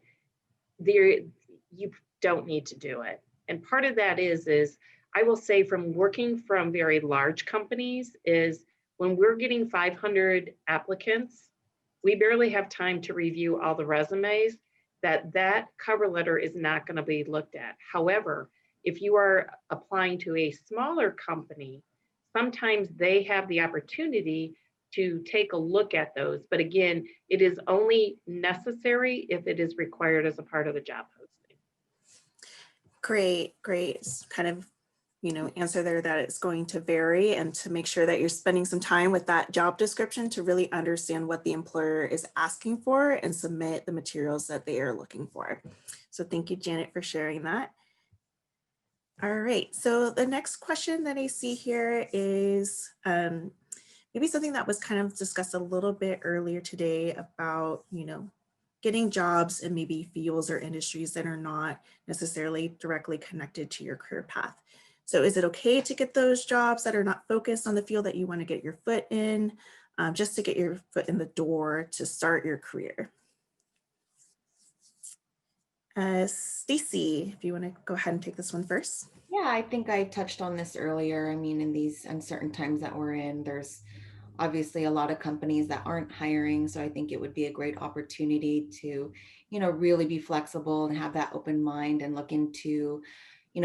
you don't need to do it. And part of that is I will say from working from very large companies is when we're getting 500 applicants, we barely have time to review all the resumes. That cover letter is not going to be looked at. However, if you are applying to a smaller company, sometimes they have the opportunity to take a look at those. But again, it is only necessary if it is required as a part of the job posting. Great, great. Kind of, answer there that it's going to vary, and to make sure that you're spending some time with that job description to really understand what the employer is asking for and submit the materials that they are looking for. So thank you, Janet, for sharing that. All right, so the next question that I see here is maybe something that was kind of discussed a little bit earlier today about, getting jobs in maybe fields or industries that are not necessarily directly connected to your career path. So is it okay to get those jobs that are not focused on the field that you want to get your foot in, just to get your foot in the door to start your career? Stacy, if you want to go ahead and take this one first. Yeah, I think I touched on this earlier. I mean, in these uncertain times that we're in, there's obviously a lot of companies that aren't hiring. So I think it would be a great opportunity to, really be flexible and have that open mind and look into,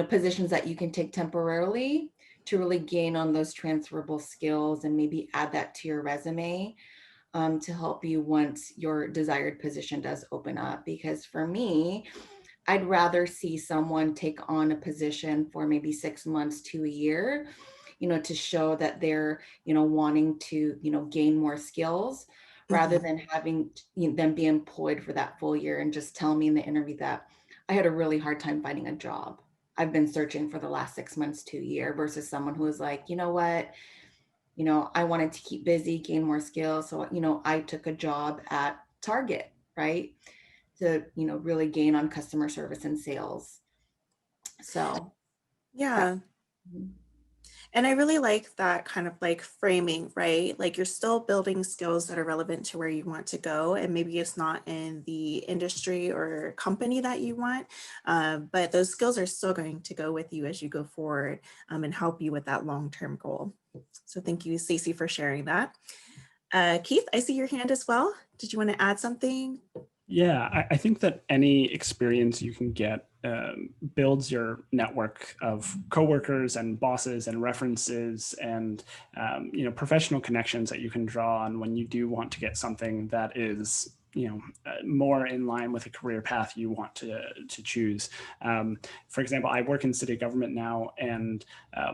positions that you can take temporarily to really gain on those transferable skills and maybe add that to your resume to help you once your desired position does open up. Because for me, I'd rather see someone take on a position for maybe 6 months to a year, to show that they're, wanting to, gain more skills rather than having them be employed for that full year and just tell me in the interview that I had a really hard time finding a job. I've been searching for the last 6 months to a year, versus someone who was like, you know what, I wanted to keep busy, gain more skills. So, I took a job at Target, right? To, really gain on customer service and sales. So Yeah. And I really like that kind of like framing, right? Like you're still building skills that are relevant to where you want to go. And maybe it's not in the industry or company that you want, but those skills are still going to go with you as you go forward and help you with that long-term goal. So thank you, Stacey, for sharing that. Keith, I see your hand as well. Did you want to add something? Yeah, I think that any experience you can get builds your network of coworkers and bosses and references and professional connections that you can draw on when you do want to get something that is more in line with a career path you want to choose. For example, I work in city government now, and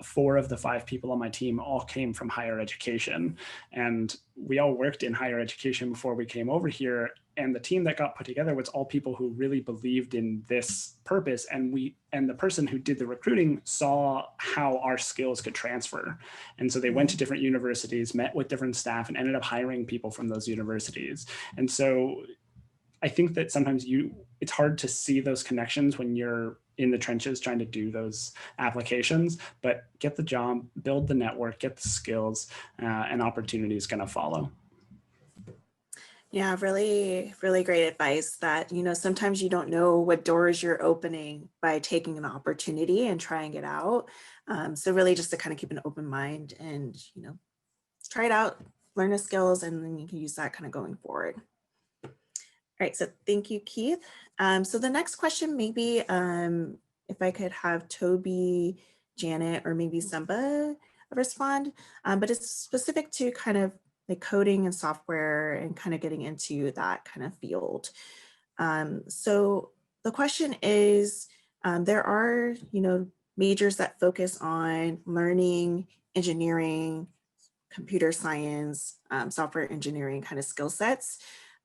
4 of the 5 people on my team all came from higher education, and we all worked in higher education before we came over here. And the team that got put together was all people who really believed in this purpose. And the person who did the recruiting saw how our skills could transfer. And so they went to different universities, met with different staff, and ended up hiring people from those universities. And so I think that sometimes it's hard to see those connections when you're in the trenches trying to do those applications, but get the job, build the network, get the skills, and opportunity is going to follow. Yeah, really, really great advice that, sometimes you don't know what doors you're opening by taking an opportunity and trying it out. So really just to kind of keep an open mind and, try it out, learn the skills, and then you can use that kind of going forward. All right, so thank you, Keith. So the next question, maybe if I could have Toby, Janet, or maybe Semba respond, but it's specific to kind of like coding and software and kind of getting into that kind of field. So the question is, there are, majors that focus on learning, engineering, computer science, software engineering kind of skill sets.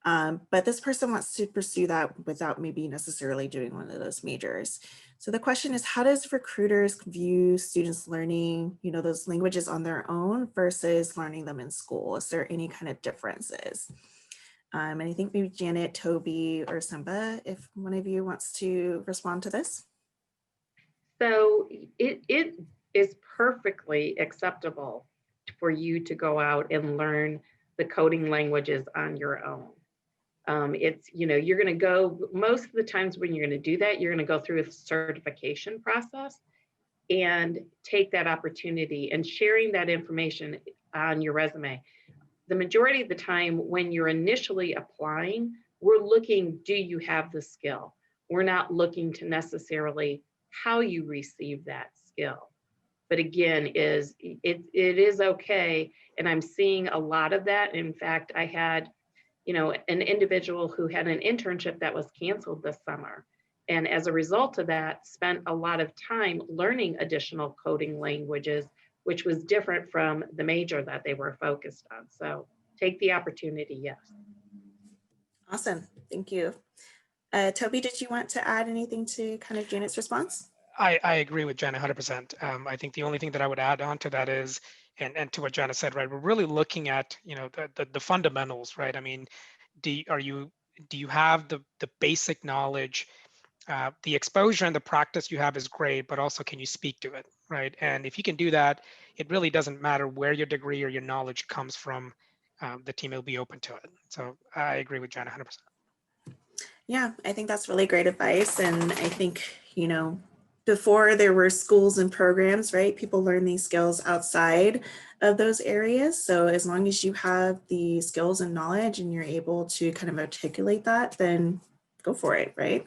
But this person wants to pursue that without maybe necessarily doing one of those majors. So the question is, how does recruiters view students learning, those languages on their own versus learning them in school? Is there any kind of differences? And I think maybe Janet, Toby, or Semba, if one of you wants to respond to this. So it is perfectly acceptable for you to go out and learn the coding languages on your own. It's, you're going to go, most of the times when you're going to do that, you're going to go through a certification process and take that opportunity and sharing that information on your resume. The majority of the time when you're initially applying, we're looking, do you have the skill? We're not looking to necessarily how you receive that skill. But again, it is okay. And I'm seeing a lot of that. In fact, I had, an individual who had an internship that was canceled this summer. And as a result of that, spent a lot of time learning additional coding languages, which was different from the major that they were focused on. So take the opportunity, yes. Awesome, thank you. Toby, did you want to add anything to kind of Janet's response? I agree with Janet 100%. I think the only thing that I would add on to that is, and to what Janet said, right, we're really looking at, the fundamentals, right? I mean, do you have the basic knowledge? The exposure and the practice you have is great, but also can you speak to it, right? And if you can do that, it really doesn't matter where your degree or your knowledge comes from. The team will be open to it. So I agree with Janet 100%. Yeah, I think that's really great advice. And I think, before there were schools and programs, right? People learn these skills outside of those areas. So as long as you have the skills and knowledge and you're able to kind of articulate that, then go for it, right?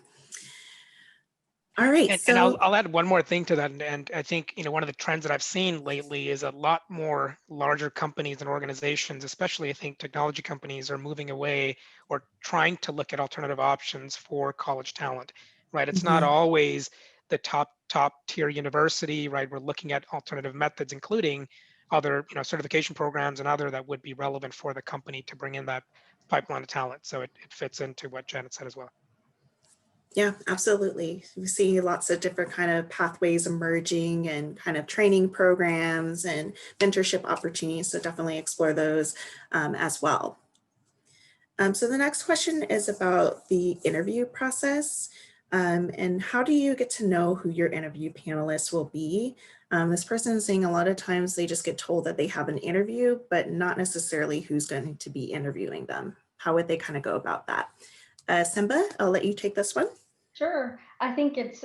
All right. And I'll add one more thing to that. And I think, one of the trends that I've seen lately is a lot more larger companies and organizations, especially I think technology companies, are moving away or trying to look at alternative options for college talent, right? It's not always the top tier university, right? We're looking at alternative methods, including other, certification programs and other that would be relevant for the company to bring in that pipeline of talent. So it fits into what Janet said as well. Yeah, absolutely. We see lots of different kind of pathways emerging and kind of training programs and mentorship opportunities. So definitely explore those as well. So the next question is about the interview process. And how do you get to know who your interview panelists will be? This person is saying a lot of times they just get told that they have an interview, but not necessarily who's going to be interviewing them. How would they kind of go about that? Simba, I'll let you take this one. Sure. I think it's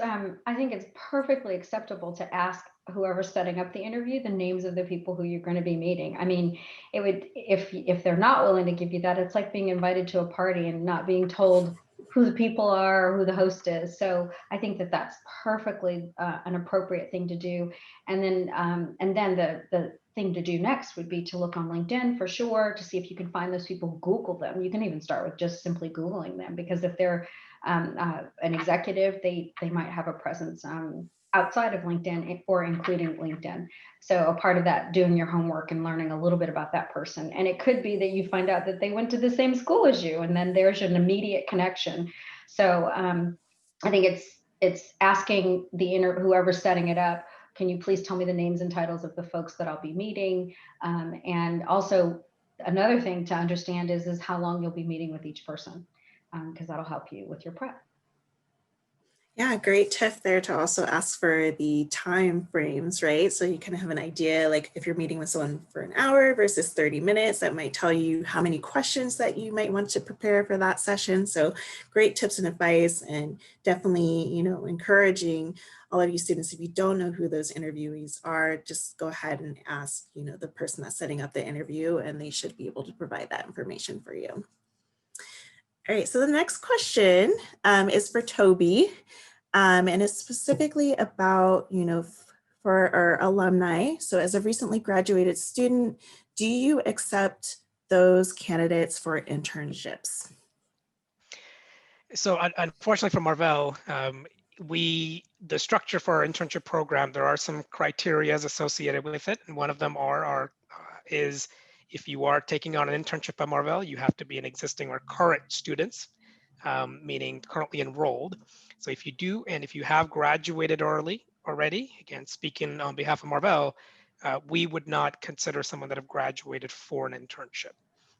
perfectly acceptable to ask whoever's setting up the interview the names of the people who you're going to be meeting. I mean, it would, if they're not willing to give you that, it's like being invited to a party and not being told who the people are or who the host is. So I think that that's perfectly an appropriate thing to do. And then the thing to do next would be to look on LinkedIn for sure, to see if you can find those people. Google them. You can even start with just simply Googling them, because if they're an executive, they might have a presence outside of LinkedIn or including LinkedIn. So a part of that, doing your homework and learning a little bit about that person. And it could be that you find out that they went to the same school as you, and then there's an immediate connection. So I think it's asking whoever's setting it up, can you please tell me the names and titles of the folks that I'll be meeting? And also another thing to understand is how long you'll be meeting with each person, because that'll help you with your prep. Yeah, great tip there to also ask for the time frames, right? So you kind of have an idea, like if you're meeting with someone for an hour versus 30 minutes, that might tell you how many questions that you might want to prepare for that session. So great tips and advice, and definitely, encouraging all of you students, if you don't know who those interviewees are, just go ahead and ask, the person that's setting up the interview, and they should be able to provide that information for you. All right, so the next question is for Toby, and it's specifically about, for our alumni. So as a recently graduated student, do you accept those candidates for internships? So unfortunately for Marvell, the structure for our internship program, there are some criteria associated with it. And one of them is if you are taking on an internship at Marvell, you have to be an existing or current students, meaning currently enrolled. So if you do, and if you have graduated already, again, speaking on behalf of Marvell, we would not consider someone that have graduated for an internship.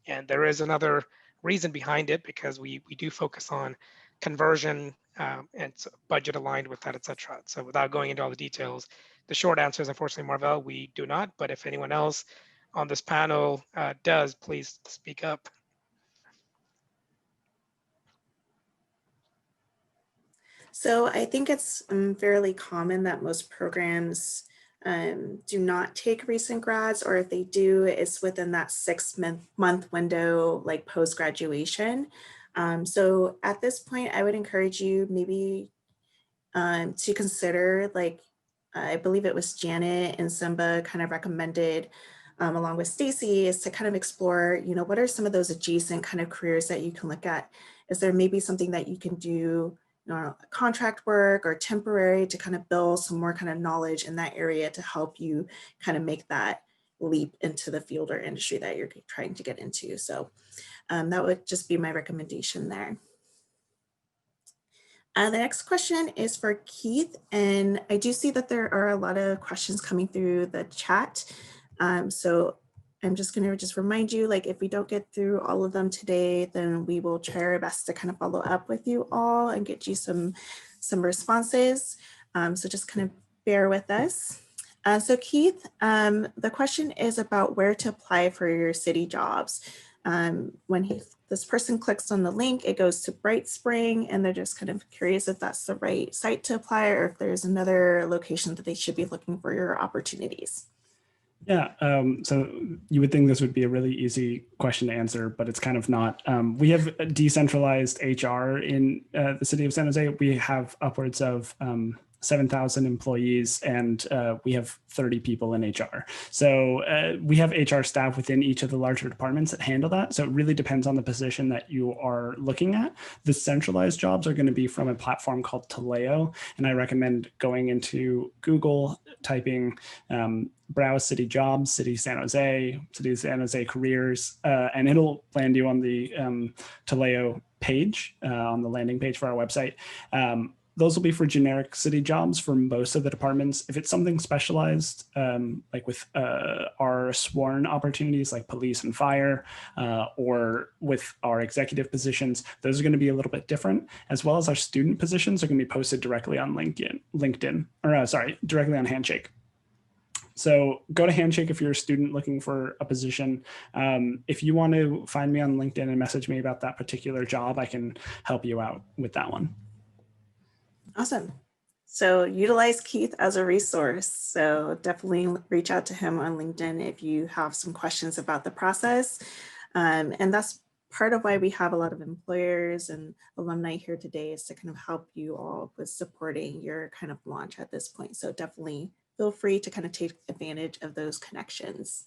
And there is another reason behind it, because we do focus on conversion and budget aligned with that, et cetera. So without going into all the details, the short answer is unfortunately, Marvell, we do not. But if anyone else on this panel does, please speak up. So I think it's fairly common that most programs do not take recent grads, or if they do, it's within that 6-month window, like post-graduation. So at this point, I would encourage you maybe to consider like I believe it was Janet and Simba kind of recommended, along with Stacy, is to kind of explore, what are some of those adjacent kind of careers that you can look at? Is there maybe something that you can do, contract work or temporary to kind of build some more kind of knowledge in that area to help you kind of make that leap into the field or industry that you're trying to get into? So that would just be my recommendation there. The next question is for Keith, and I do see that there are a lot of questions coming through the chat. So I'm just going to remind you, like, if we don't get through all of them today, then we will try our best to kind of follow up with you all and get you some responses. So just kind of bear with us. So Keith, the question is about where to apply for your city jobs. When this person clicks on the link, it goes to Bright Spring, and they're just kind of curious if that's the right site to apply or if there's another location that they should be looking for your opportunities. Yeah, so you would think this would be a really easy question to answer, but it's kind of not. We have a decentralized HR in the city of San Jose. We have upwards of 7,000 employees, and we have 30 people in HR. So we have HR staff within each of the larger departments that handle that. So it really depends on the position that you are looking at. The centralized jobs are going to be from a platform called Taleo, and I recommend going into Google, typing browse city jobs, city San Jose careers, and it'll land you on the Taleo page, on the landing page for our website. Those will be for generic city jobs for most of the departments. If it's something specialized, like with our sworn opportunities like police and fire, or with our executive positions, those are going to be a little bit different, as well as our student positions are going to be posted directly on directly on Handshake. So go to Handshake if you're a student looking for a position. If you want to find me on LinkedIn and message me about that particular job, I can help you out with that one. Awesome. So utilize Keith as a resource. So definitely reach out to him on LinkedIn if you have some questions about the process. And that's part of why we have a lot of employers and alumni here today, is to kind of help you all with supporting your kind of launch at this point. So definitely feel free to kind of take advantage of those connections.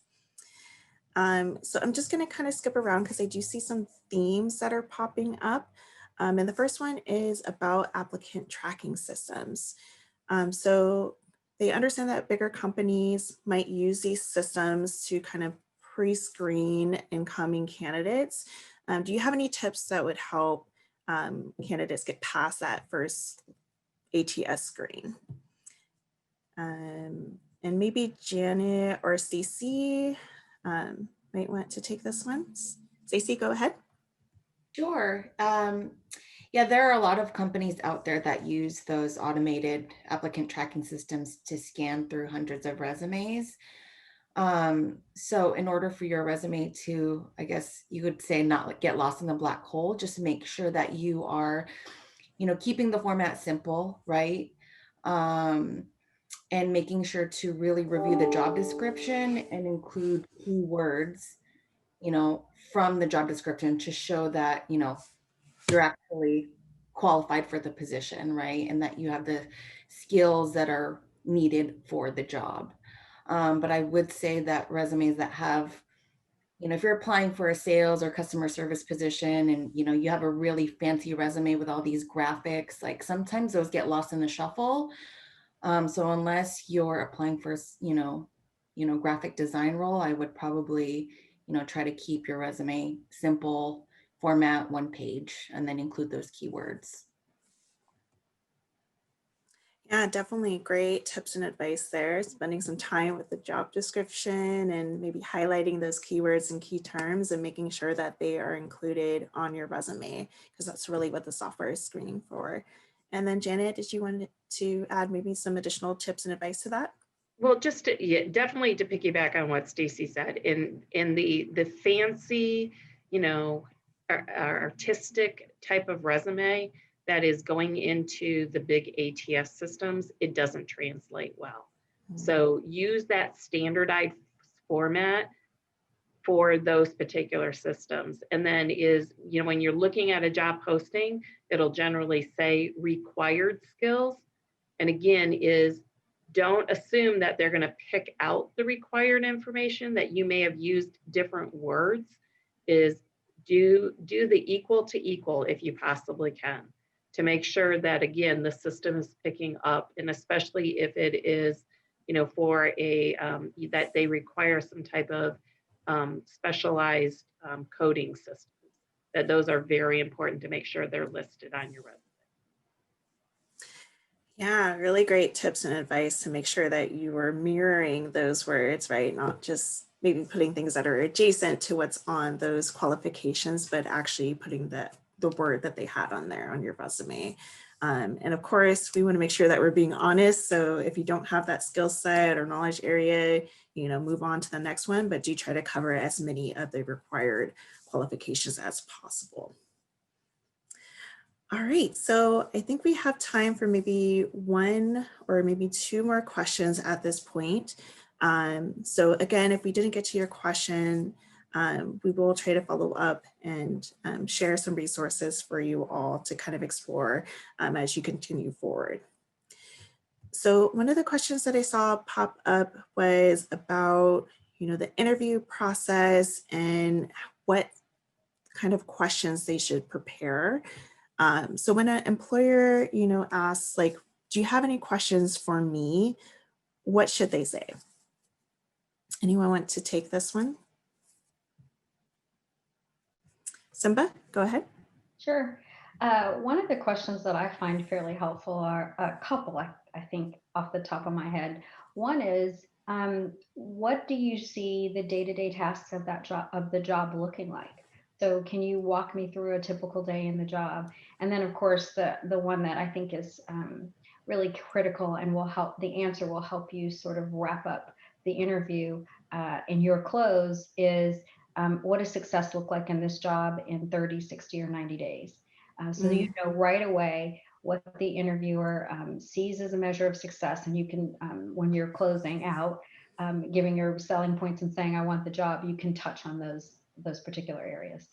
So I'm just going to kind of skip around because I do see some themes that are popping up. And the first one is about applicant tracking systems. So they understand that bigger companies might use these systems to kind of pre-screen incoming candidates. Do you have any tips that would help candidates get past that first ATS screen? And maybe Janet or Stacy might want to take this one. Stacy, go ahead. Sure. Yeah, there are a lot of companies out there that use those automated applicant tracking systems to scan through hundreds of resumes. So in order for your resume to, I guess you would say, not get lost in the black hole, just make sure that you are, keeping the format simple, right? And making sure to really review the job description and include keywords, from the job description to show that, you're actually qualified for the position, right? And that you have the skills that are needed for the job. But I would say that resumes that have, if you're applying for a sales or customer service position and, you have a really fancy resume with all these graphics, like sometimes those get lost in the shuffle. So unless you're applying for, graphic design role, I would probably, try to keep your resume simple, format, one page, and then include those keywords. Yeah, definitely great tips and advice there. Spending some time with the job description and maybe highlighting those keywords and key terms and making sure that they are included on your resume, because that's really what the software is screening for. And then Janet, did you want to add maybe some additional tips and advice to that? Well, just definitely to piggyback on what Stacy said, in the fancy, artistic type of resume that is going into the big ATS systems, it doesn't translate well. So use that standardized format for those particular systems. And then when you're looking at a job posting, it'll generally say required skills. And again, don't assume that they're going to pick out the required information, that you may have used different words. Is do the equal to equal if you possibly can, to make sure that, again, the system is picking up, and especially if it is, for a that they require some type of specialized coding systems, that those are very important to make sure they're listed on your resume. Yeah, really great tips and advice to make sure that you are mirroring those words, right? Not just maybe putting things that are adjacent to what's on those qualifications, but actually putting the word that they had on there on your resume. And of course, we want to make sure that we're being honest. So if you don't have that skill set or knowledge area, move on to the next one, but do try to cover as many of the required qualifications as possible. All right, so I think we have time for maybe one or maybe two more questions at this point. So again, if we didn't get to your question, we will try to follow up and share some resources for you all to kind of explore as you continue forward. So one of the questions that I saw pop up was about, the interview process and what kind of questions they should prepare. So when an employer, asks like, do you have any questions for me? What should they say? Anyone want to take this one? Simba, go ahead. Sure. One of the questions that I find fairly helpful are a couple, I think, off the top of my head. One is, what do you see the day-to-day tasks of the job looking like? So can you walk me through a typical day in the job? And then, of course, the one that I think is really critical and the answer will help you sort of wrap up the interview in your close is, what does success look like in this job in 30, 60, or 90 days? So you know right away what the interviewer sees as a measure of success, and you can, when you're closing out, giving your selling points and saying, I want the job, you can touch on those particular areas.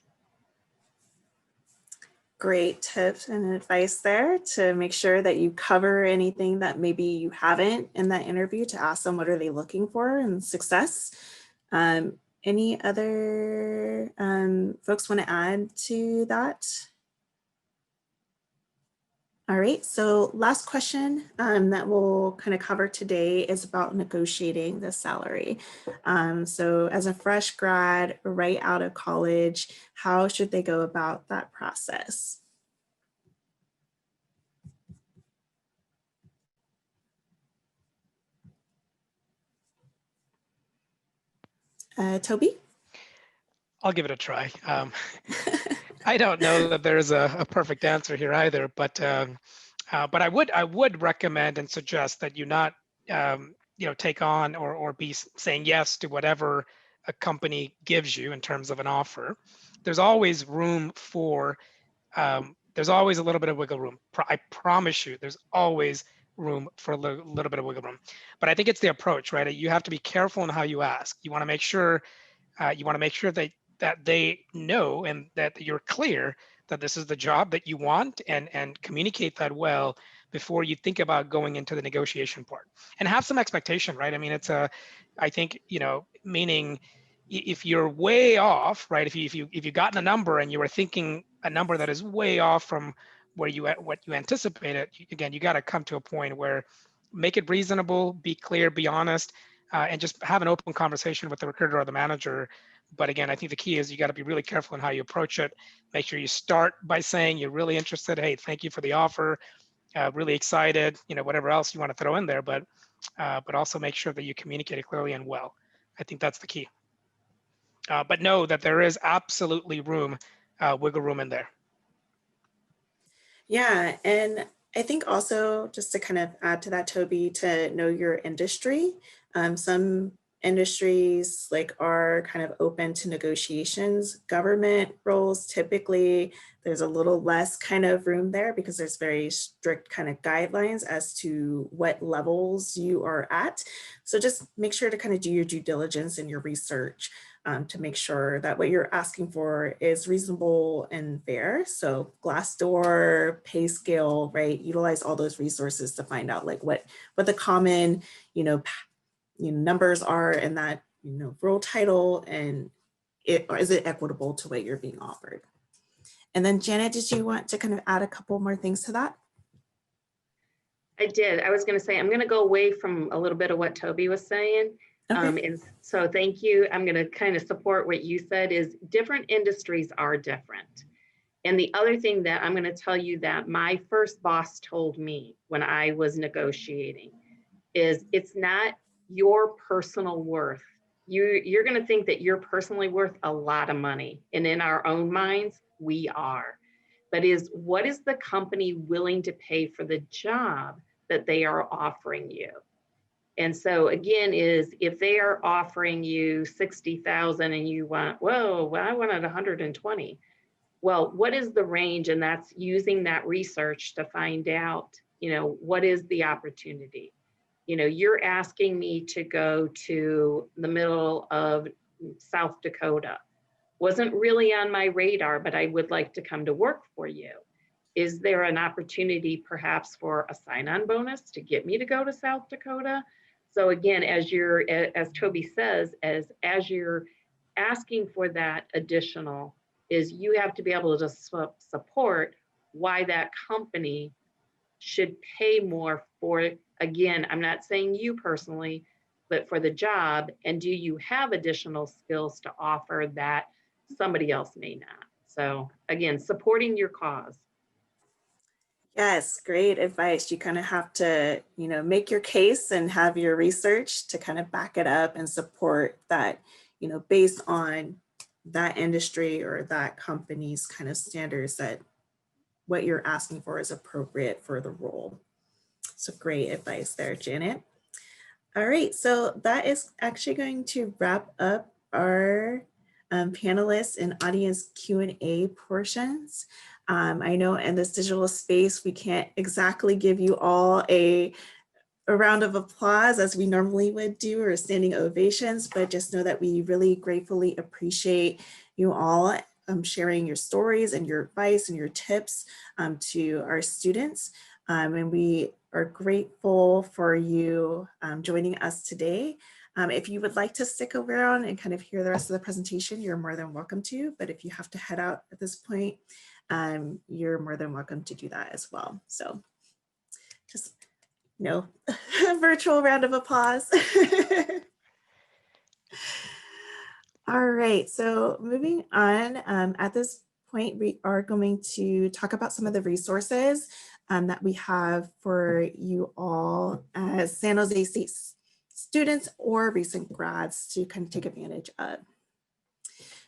Great tips and advice there to make sure that you cover anything that maybe you haven't in that interview, to ask them what are they looking for in success. Any other folks want to add to that? All right, so last question that we'll kind of cover today is about negotiating the salary. So as a fresh grad right out of college, how should they go about that process? Toby? I'll give it a try. I don't know that there's a perfect answer here either, but I would recommend and suggest that you not take on or be saying yes to whatever a company gives you in terms of an offer. There's always room for there's always a little bit of wiggle room. I promise you, there's always room for a little bit of wiggle room. But I think it's the approach, right? You have to be careful in how you ask. You want to make sure that they know and that you're clear that this is the job that you want, and communicate that well before you think about going into the negotiation part, and have some expectation, right? I mean, I think, meaning if you're way off, right? If you've gotten a number and you were thinking a number that is way off from what you anticipated, again, you got to come to a point where make it reasonable, be clear, be honest, and just have an open conversation with the recruiter or the manager. But again, I think the key is you got to be really careful in how you approach it. Make sure you start by saying you're really interested. Hey, thank you for the offer. Really excited. Whatever else you want to throw in there, but also make sure that you communicate it clearly and well. I think that's the key. But know that there is absolutely wiggle room in there. Yeah, and I think also just to kind of add to that, Toby, to know your industry. Some industries like are kind of open to negotiations. Government roles, typically there's a little less kind of room there because there's very strict kind of guidelines as to what levels you are at. So just make sure to kind of do your due diligence and your research to make sure that what you're asking for is reasonable and fair. So Glassdoor, pay scale, right? Utilize all those resources to find out like what the common, numbers are in that, role title, and is it equitable to what you're being offered? And then Janet, did you want to kind of add a couple more things to that? I did. I was going to say, I'm going to go away from a little bit of what Toby was saying. Okay. And so thank you. I'm going to kind of support what you said is different industries are different. And the other thing that I'm going to tell you that my first boss told me when I was negotiating is it's not your personal worth. You're going to think that you're personally worth a lot of money. And in our own minds, we are. But what is the company willing to pay for the job that they are offering you? And so again, is if they are offering you 60,000 and you want, whoa, well, I wanted 120. Well, what is the range? And that's using that research to find out, what is the opportunity? You're asking me to go to the middle of South Dakota. Wasn't really on my radar, but I would like to come to work for you. Is there an opportunity perhaps for a sign-on bonus to get me to go to South Dakota? So again, as Toby says, as you're asking for that additional, is you have to be able to support why that company should pay more for it. Again, I'm not saying you personally, but for the job, and do you have additional skills to offer that somebody else may not? So again, supporting your cause. Yes, great advice. You kind of have to, make your case and have your research to kind of back it up and support that, based on that industry or that company's kind of standards, that what you're asking for is appropriate for the role. So great advice there, Janet. All right, so that is actually going to wrap up our panelists and audience Q&A portions. I know in this digital space, we can't exactly give you all a round of applause as we normally would do, or standing ovations, but just know that we really gratefully appreciate you all sharing your stories and your advice and your tips to our students. And we are grateful for you joining us today. If you would like to stick around and kind of hear the rest of the presentation, you're more than welcome to, but if you have to head out at this point, you're more than welcome to do that as well. So just, virtual round of applause. All right, so moving on, at this point, we are going to talk about some of the resources that we have for you all as San Jose State students or recent grads to kind of take advantage of.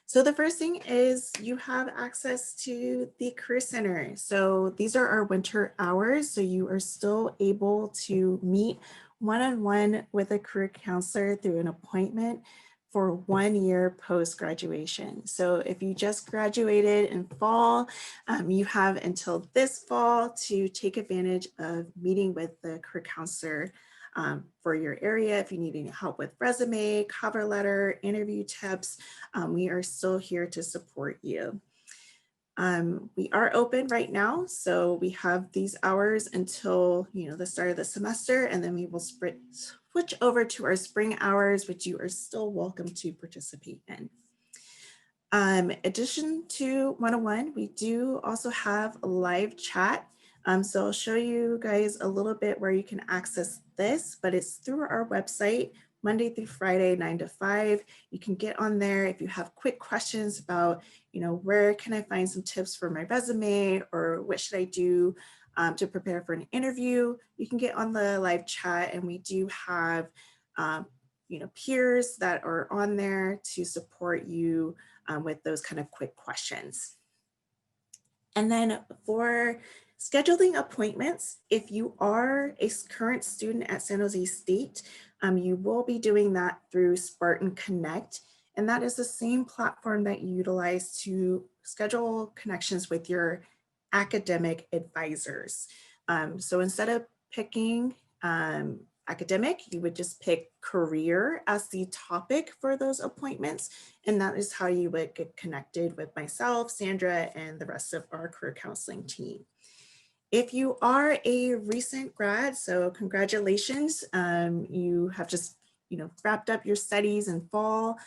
So the first thing is you have access to the Career Center. So these are our winter hours. So you are still able to meet one-on-one with a career counselor through an appointment for 1 year post-graduation. So if you just graduated in fall, you have until this fall to take advantage of meeting with the career counselor for your area. If you need any help with resume, cover letter, interview tips, we are still here to support you. We are open right now, so we have these hours until the start of the semester, and then we will switch over to our spring hours, which you are still welcome to participate in. Addition to 101, we do also have a live chat. So I'll show you guys a little bit where you can access this, but it's through our website, Monday through Friday, 9 to 5. You can get on there if you have quick questions about, where can I find some tips for my resume, or what should I do to prepare for an interview. You can get on the live chat, and we do have, peers that are on there to support you with those kind of quick questions. And then for scheduling appointments, if you are a current student at San Jose State, You will be doing that through Spartan Connect, and that is the same platform that you utilize to schedule connections with your academic advisors. So instead of picking academic, you would just pick career as the topic for those appointments. And that is how you would get connected with myself, Sandra, and the rest of our career counseling team. If you are a recent grad, so congratulations, you have just wrapped up your studies in fall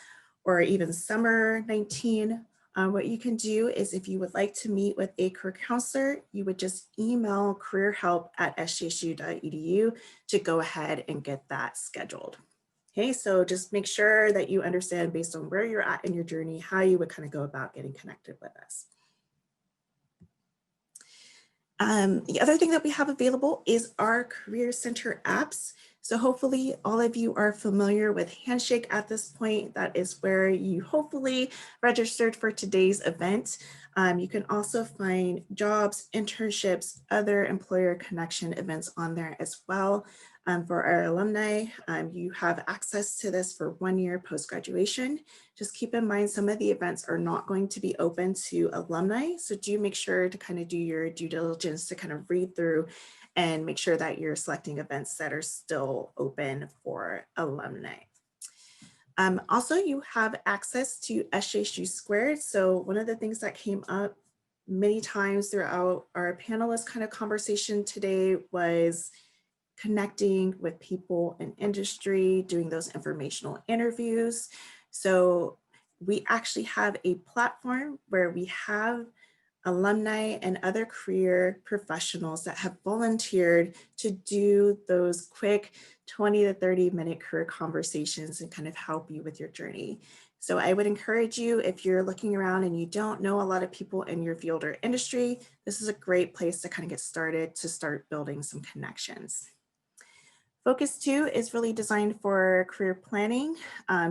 or even summer 19. What you can do is, if you would like to meet with a career counselor, you would just email careerhelp@sjsu.edu to go ahead and get that scheduled. Okay, so just make sure that you understand, based on where you're at in your journey, how you would kind of go about getting connected with us. The other thing that we have available is our Career Center apps. So hopefully all of you are familiar with Handshake at this point. That is where you hopefully registered for today's event. You can also find jobs, internships, other employer connection events on there as well. For our alumni, you have access to this for 1 year post-graduation. Just keep in mind, some of the events are not going to be open to alumni. So do make sure to kind of do your due diligence to kind of read through and make sure that you're selecting events that are still open for alumni. Also, you have access to SJSU Squared. So one of the things that came up many times throughout our panelist kind of conversation today was connecting with people in industry, doing those informational interviews. So we actually have a platform where we have alumni and other career professionals that have volunteered to do those quick 20 to 30-minute career conversations and kind of help you with your journey. So I would encourage you, if you're looking around and you don't know a lot of people in your field or industry, this is a great place to kind of get started, to start building some connections. Focus 2 is really designed for career planning.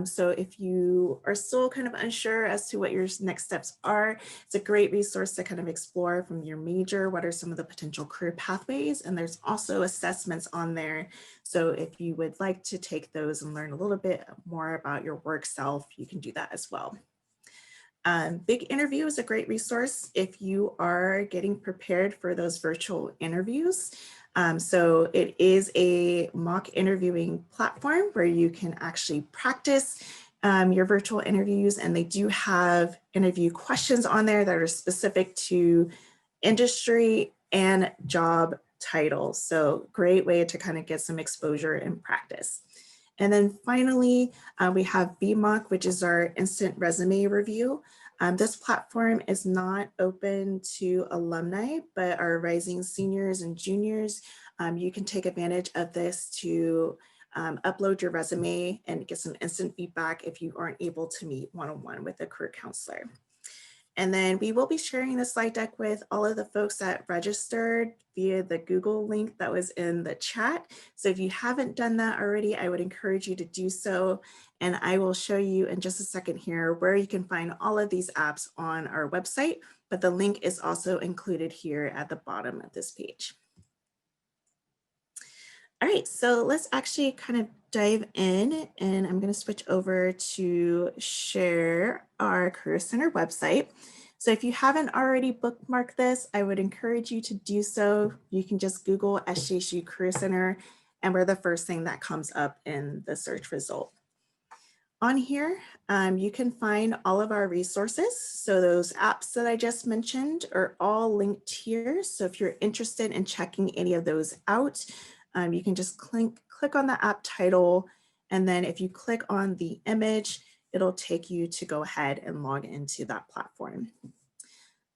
So if you are still kind of unsure as to what your next steps are, it's a great resource to kind of explore from your major, what are some of the potential career pathways, and there's also assessments on there. So if you would like to take those and learn a little bit more about your work self, you can do that as well. Big Interview is a great resource if you are getting prepared for those virtual interviews. So it is a mock interviewing platform where you can actually practice your virtual interviews, and they do have interview questions on there that are specific to industry and job titles. So great way to kind of get some exposure and practice. And then finally, we have VMock, which is our instant resume review. This platform is not open to alumni, but our rising seniors and juniors, you can take advantage of this to upload your resume and get some instant feedback if you aren't able to meet one-on-one with a career counselor. And then we will be sharing the slide deck with all of the folks that registered via the Google link that was in the chat. So if you haven't done that already, I would encourage you to do so. And I will show you in just a second here where you can find all of these apps on our website, but the link is also included here at the bottom of this page. All right, so let's actually kind of dive in, and I'm going to switch over to share our Career Center website. So if you haven't already bookmarked this, I would encourage you to do so. You can just Google SJSU Career Center, and we're the first thing that comes up in the search result. On here, you can find all of our resources. So those apps that I just mentioned are all linked here. So if you're interested in checking any of those out, you can just click on the app title, and then if you click on the image, it'll take you to go ahead and log into that platform.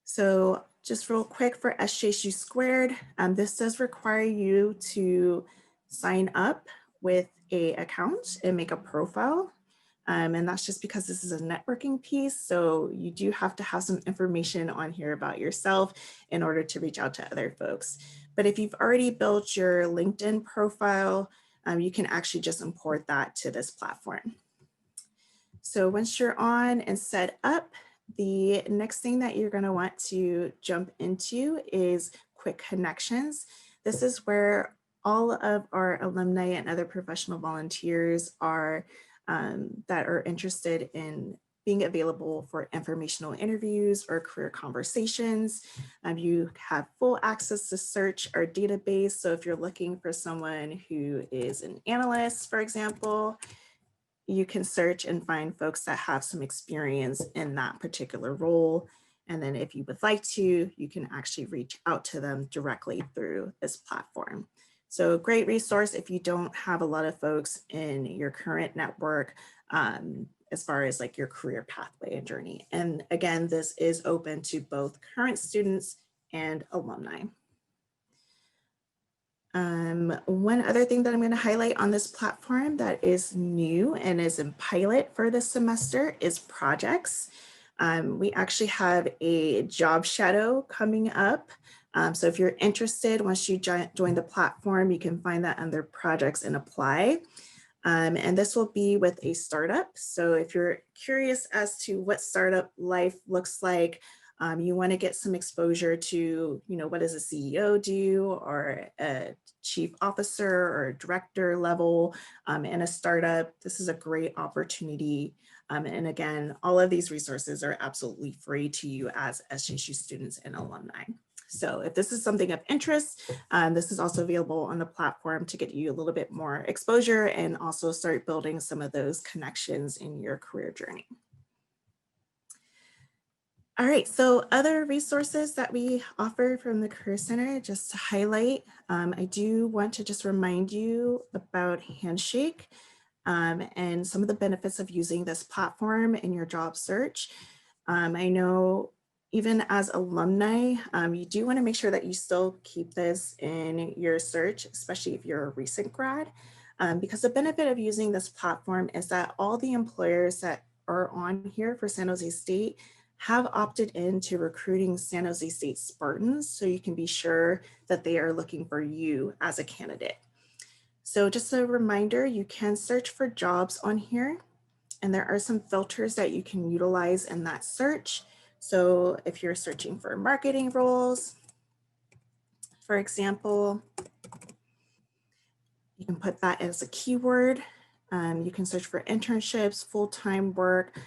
So just real quick for SJSU Squared, this does require you to sign up with an account and make a profile. And that's just because this is a networking piece. So you do have to have some information on here about yourself in order to reach out to other folks. But if you've already built your LinkedIn profile, you can actually just import that to this platform. So once you're on and set up, the next thing that you're going to want to jump into is quick connections. This is where all of our alumni and other professional volunteers are that are interested in being available for informational interviews or career conversations. You have full access to search our database. So if you're looking for someone who is an analyst, for example, you can search and find folks that have some experience in that particular role. And then if you would like to, you can actually reach out to them directly through this platform. So great resource if you don't have a lot of folks in your current network as far as like your career pathway and journey. And again, this is open to both current students and alumni. One other thing that I'm going to highlight on this platform that is new and is in pilot for this semester is projects. We actually have a job shadow coming up. So if you're interested, once you join the platform, you can find that under projects and apply. And this will be with a startup. So if you're curious as to what startup life looks like, you want to get some exposure to, what does a CEO do, or a chief officer or director level in a startup. This is a great opportunity. And again, all of these resources are absolutely free to you as SJSU students and alumni. So if this is something of interest, this is also available on the platform to get you a little bit more exposure and also start building some of those connections in your career journey. All right, so other resources that we offer from the Career Center, just to highlight, I do want to just remind you about Handshake and some of the benefits of using this platform in your job search. I know even as alumni, you do want to make sure that you still keep this in your search, especially if you're a recent grad, because the benefit of using this platform is that all the employers that are on here for San Jose State have opted into recruiting San Jose State Spartans, so you can be sure that they are looking for you as a candidate. So just a reminder, you can search for jobs on here, and there are some filters that you can utilize in that search. So if you're searching for marketing roles, for example, you can put that as a keyword. You can search for internships, full-time work.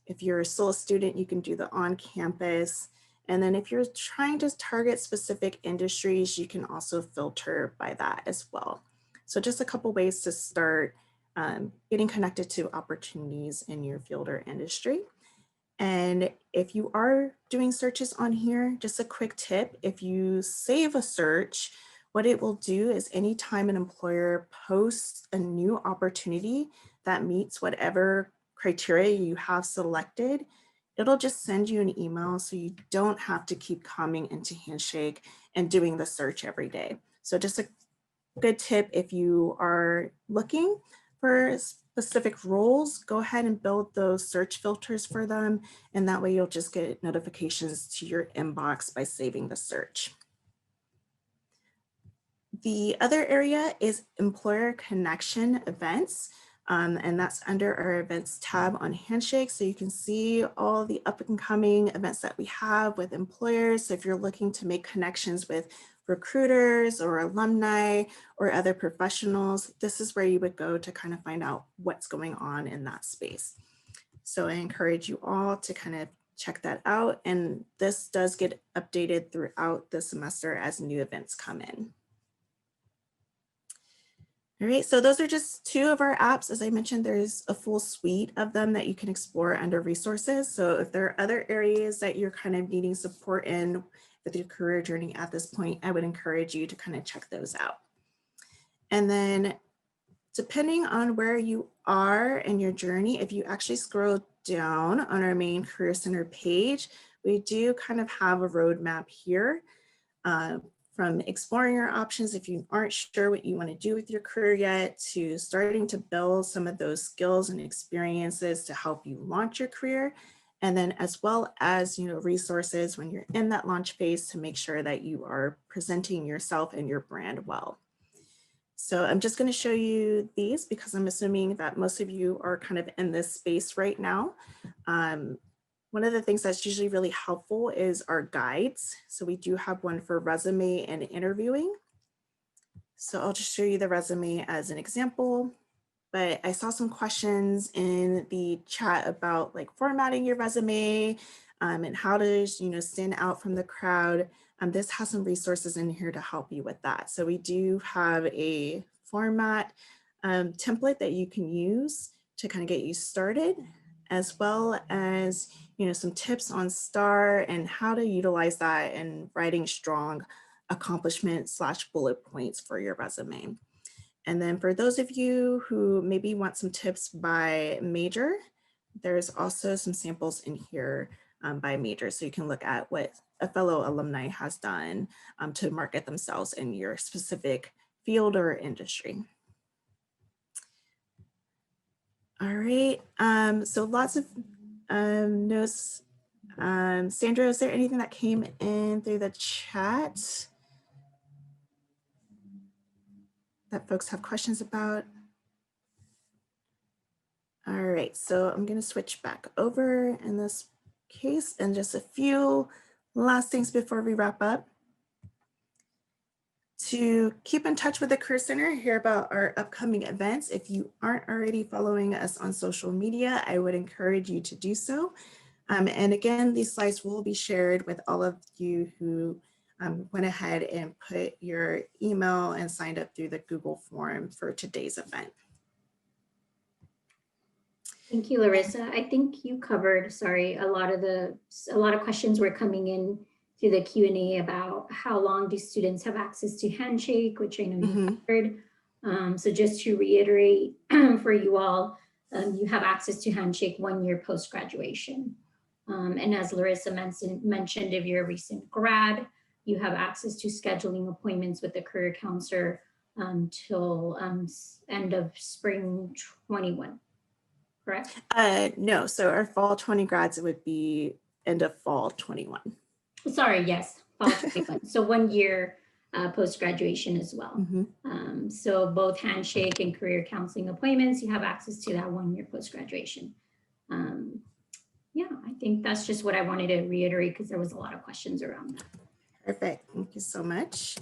If you're still a student, you can do the on-campus. And then if you're trying to target specific industries, you can also filter by that as well. So just a couple ways to start getting connected to opportunities in your field or industry. And if you are doing searches on here, just a quick tip, if you save a search, what it will do is anytime an employer posts a new opportunity that meets whatever criteria you have selected, it'll just send you an email so you don't have to keep coming into Handshake and doing the search every day. So just a good tip, if you are looking for specific roles, go ahead and build those search filters for them. And that way you'll just get notifications to your inbox by saving the search. The other area is employer connection events. And that's under our events tab on Handshake. So you can see all the up and coming events that we have with employers. So if you're looking to make connections with recruiters or alumni or other professionals, this is where you would go to kind of find out what's going on in that space. So I encourage you all to kind of check that out. And this does get updated throughout the semester as new events come in. All right, so those are just two of our apps. As I mentioned, there's a full suite of them that you can explore under resources. So if there are other areas that you're kind of needing support in with your career journey at this point, I would encourage you to kind of check those out. And then depending on where you are in your journey, if you actually scroll down on our main Career Center page, we do kind of have a roadmap here. From exploring your options if you aren't sure what you want to do with your career yet, to starting to build some of those skills and experiences to help you launch your career, and then as well as resources when you're in that launch phase to make sure that you are presenting yourself and your brand well. So I'm just going to show you these because I'm assuming that most of you are kind of in this space right now. One of the things that's usually really helpful is our guides. So we do have one for resume and interviewing. So I'll just show you the resume as an example, but I saw some questions in the chat about like formatting your resume and how to, stand out from the crowd. This has some resources in here to help you with that. So we do have a format template that you can use to kind of get you started, as well as, some tips on STAR and how to utilize that in writing strong accomplishment / bullet points for your resume. And then for those of you who maybe want some tips by major, there's also some samples in here by major. So you can look at what a fellow alumni has done to market themselves in your specific field or industry. All right, so lots of notes. Sandra, is there anything that came in through the chat that folks have questions about? All right, so I'm going to switch back over in this case, and just a few last things before we wrap up. To keep in touch with the Career Center, hear about our upcoming events. If you aren't already following us on social media, I would encourage you to do so. And again, these slides will be shared with all of you who went ahead and put your email and signed up through the Google form for today's event. Thank you, Larissa. I think you covered, a lot of questions were coming in through the Q&A about how long do students have access to Handshake, which I know you covered. So just to reiterate for you all, you have access to Handshake 1 year post-graduation. And as Larissa mentioned, if you're a recent grad, you have access to scheduling appointments with the career counselor till end of spring 21. Correct? No, so our fall 20 grads, it would be end of fall 21. Sorry, yes, fall 21. So 1 year post-graduation as well. So both Handshake and career counseling appointments, you have access to that 1 year post-graduation. Yeah, I think that's just what I wanted to reiterate because there was a lot of questions around that. Perfect, thank you so much.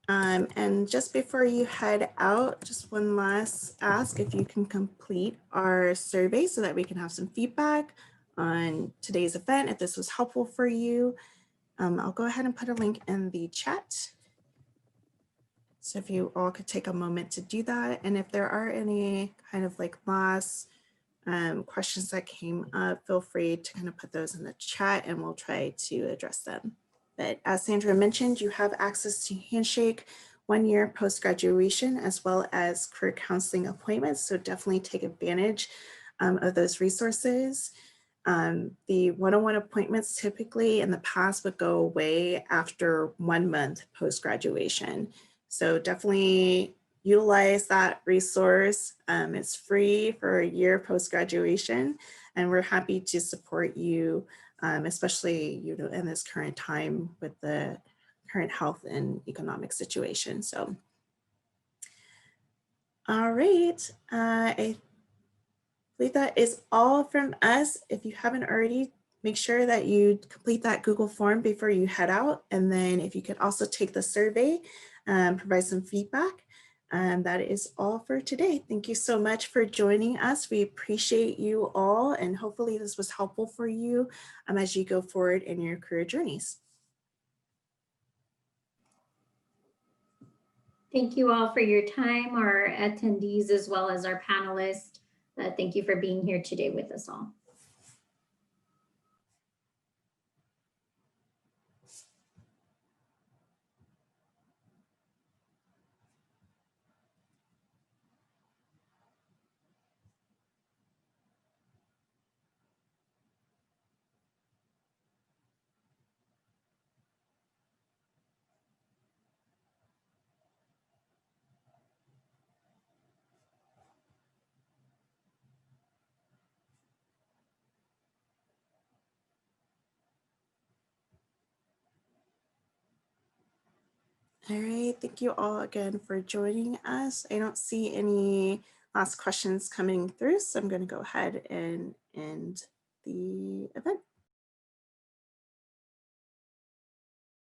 And just before you head out, just one last ask, if you can complete our survey so that we can have some feedback on today's event, if this was helpful for you. I'll go ahead and put a link in the chat. So if you all could take a moment to do that. And if there are any kind of like last questions that came up, feel free to kind of put those in the chat and we'll try to address them. But as Sandra mentioned, you have access to Handshake 1 year post-graduation, as well as career counseling appointments. So definitely take advantage of those resources. The one-on-one appointments typically in the past would go away after 1 month post-graduation. So definitely utilize that resource. It's free for a year post-graduation, and we're happy to support you, especially in this current time with the current health and economic situation. So, all right, I believe that is all from us. If you haven't already, make sure that you complete that Google form before you head out. And then if you could also take the survey, provide some feedback. That is all for today. Thank you so much for joining us. We appreciate you all, and hopefully this was helpful for you as you go forward in your career journeys. Thank you all for your time, our attendees, as well as our panelists. Thank you for being here today with us all. All right, thank you all again for joining us. I don't see any last questions coming through, so I'm going to go ahead and end the event.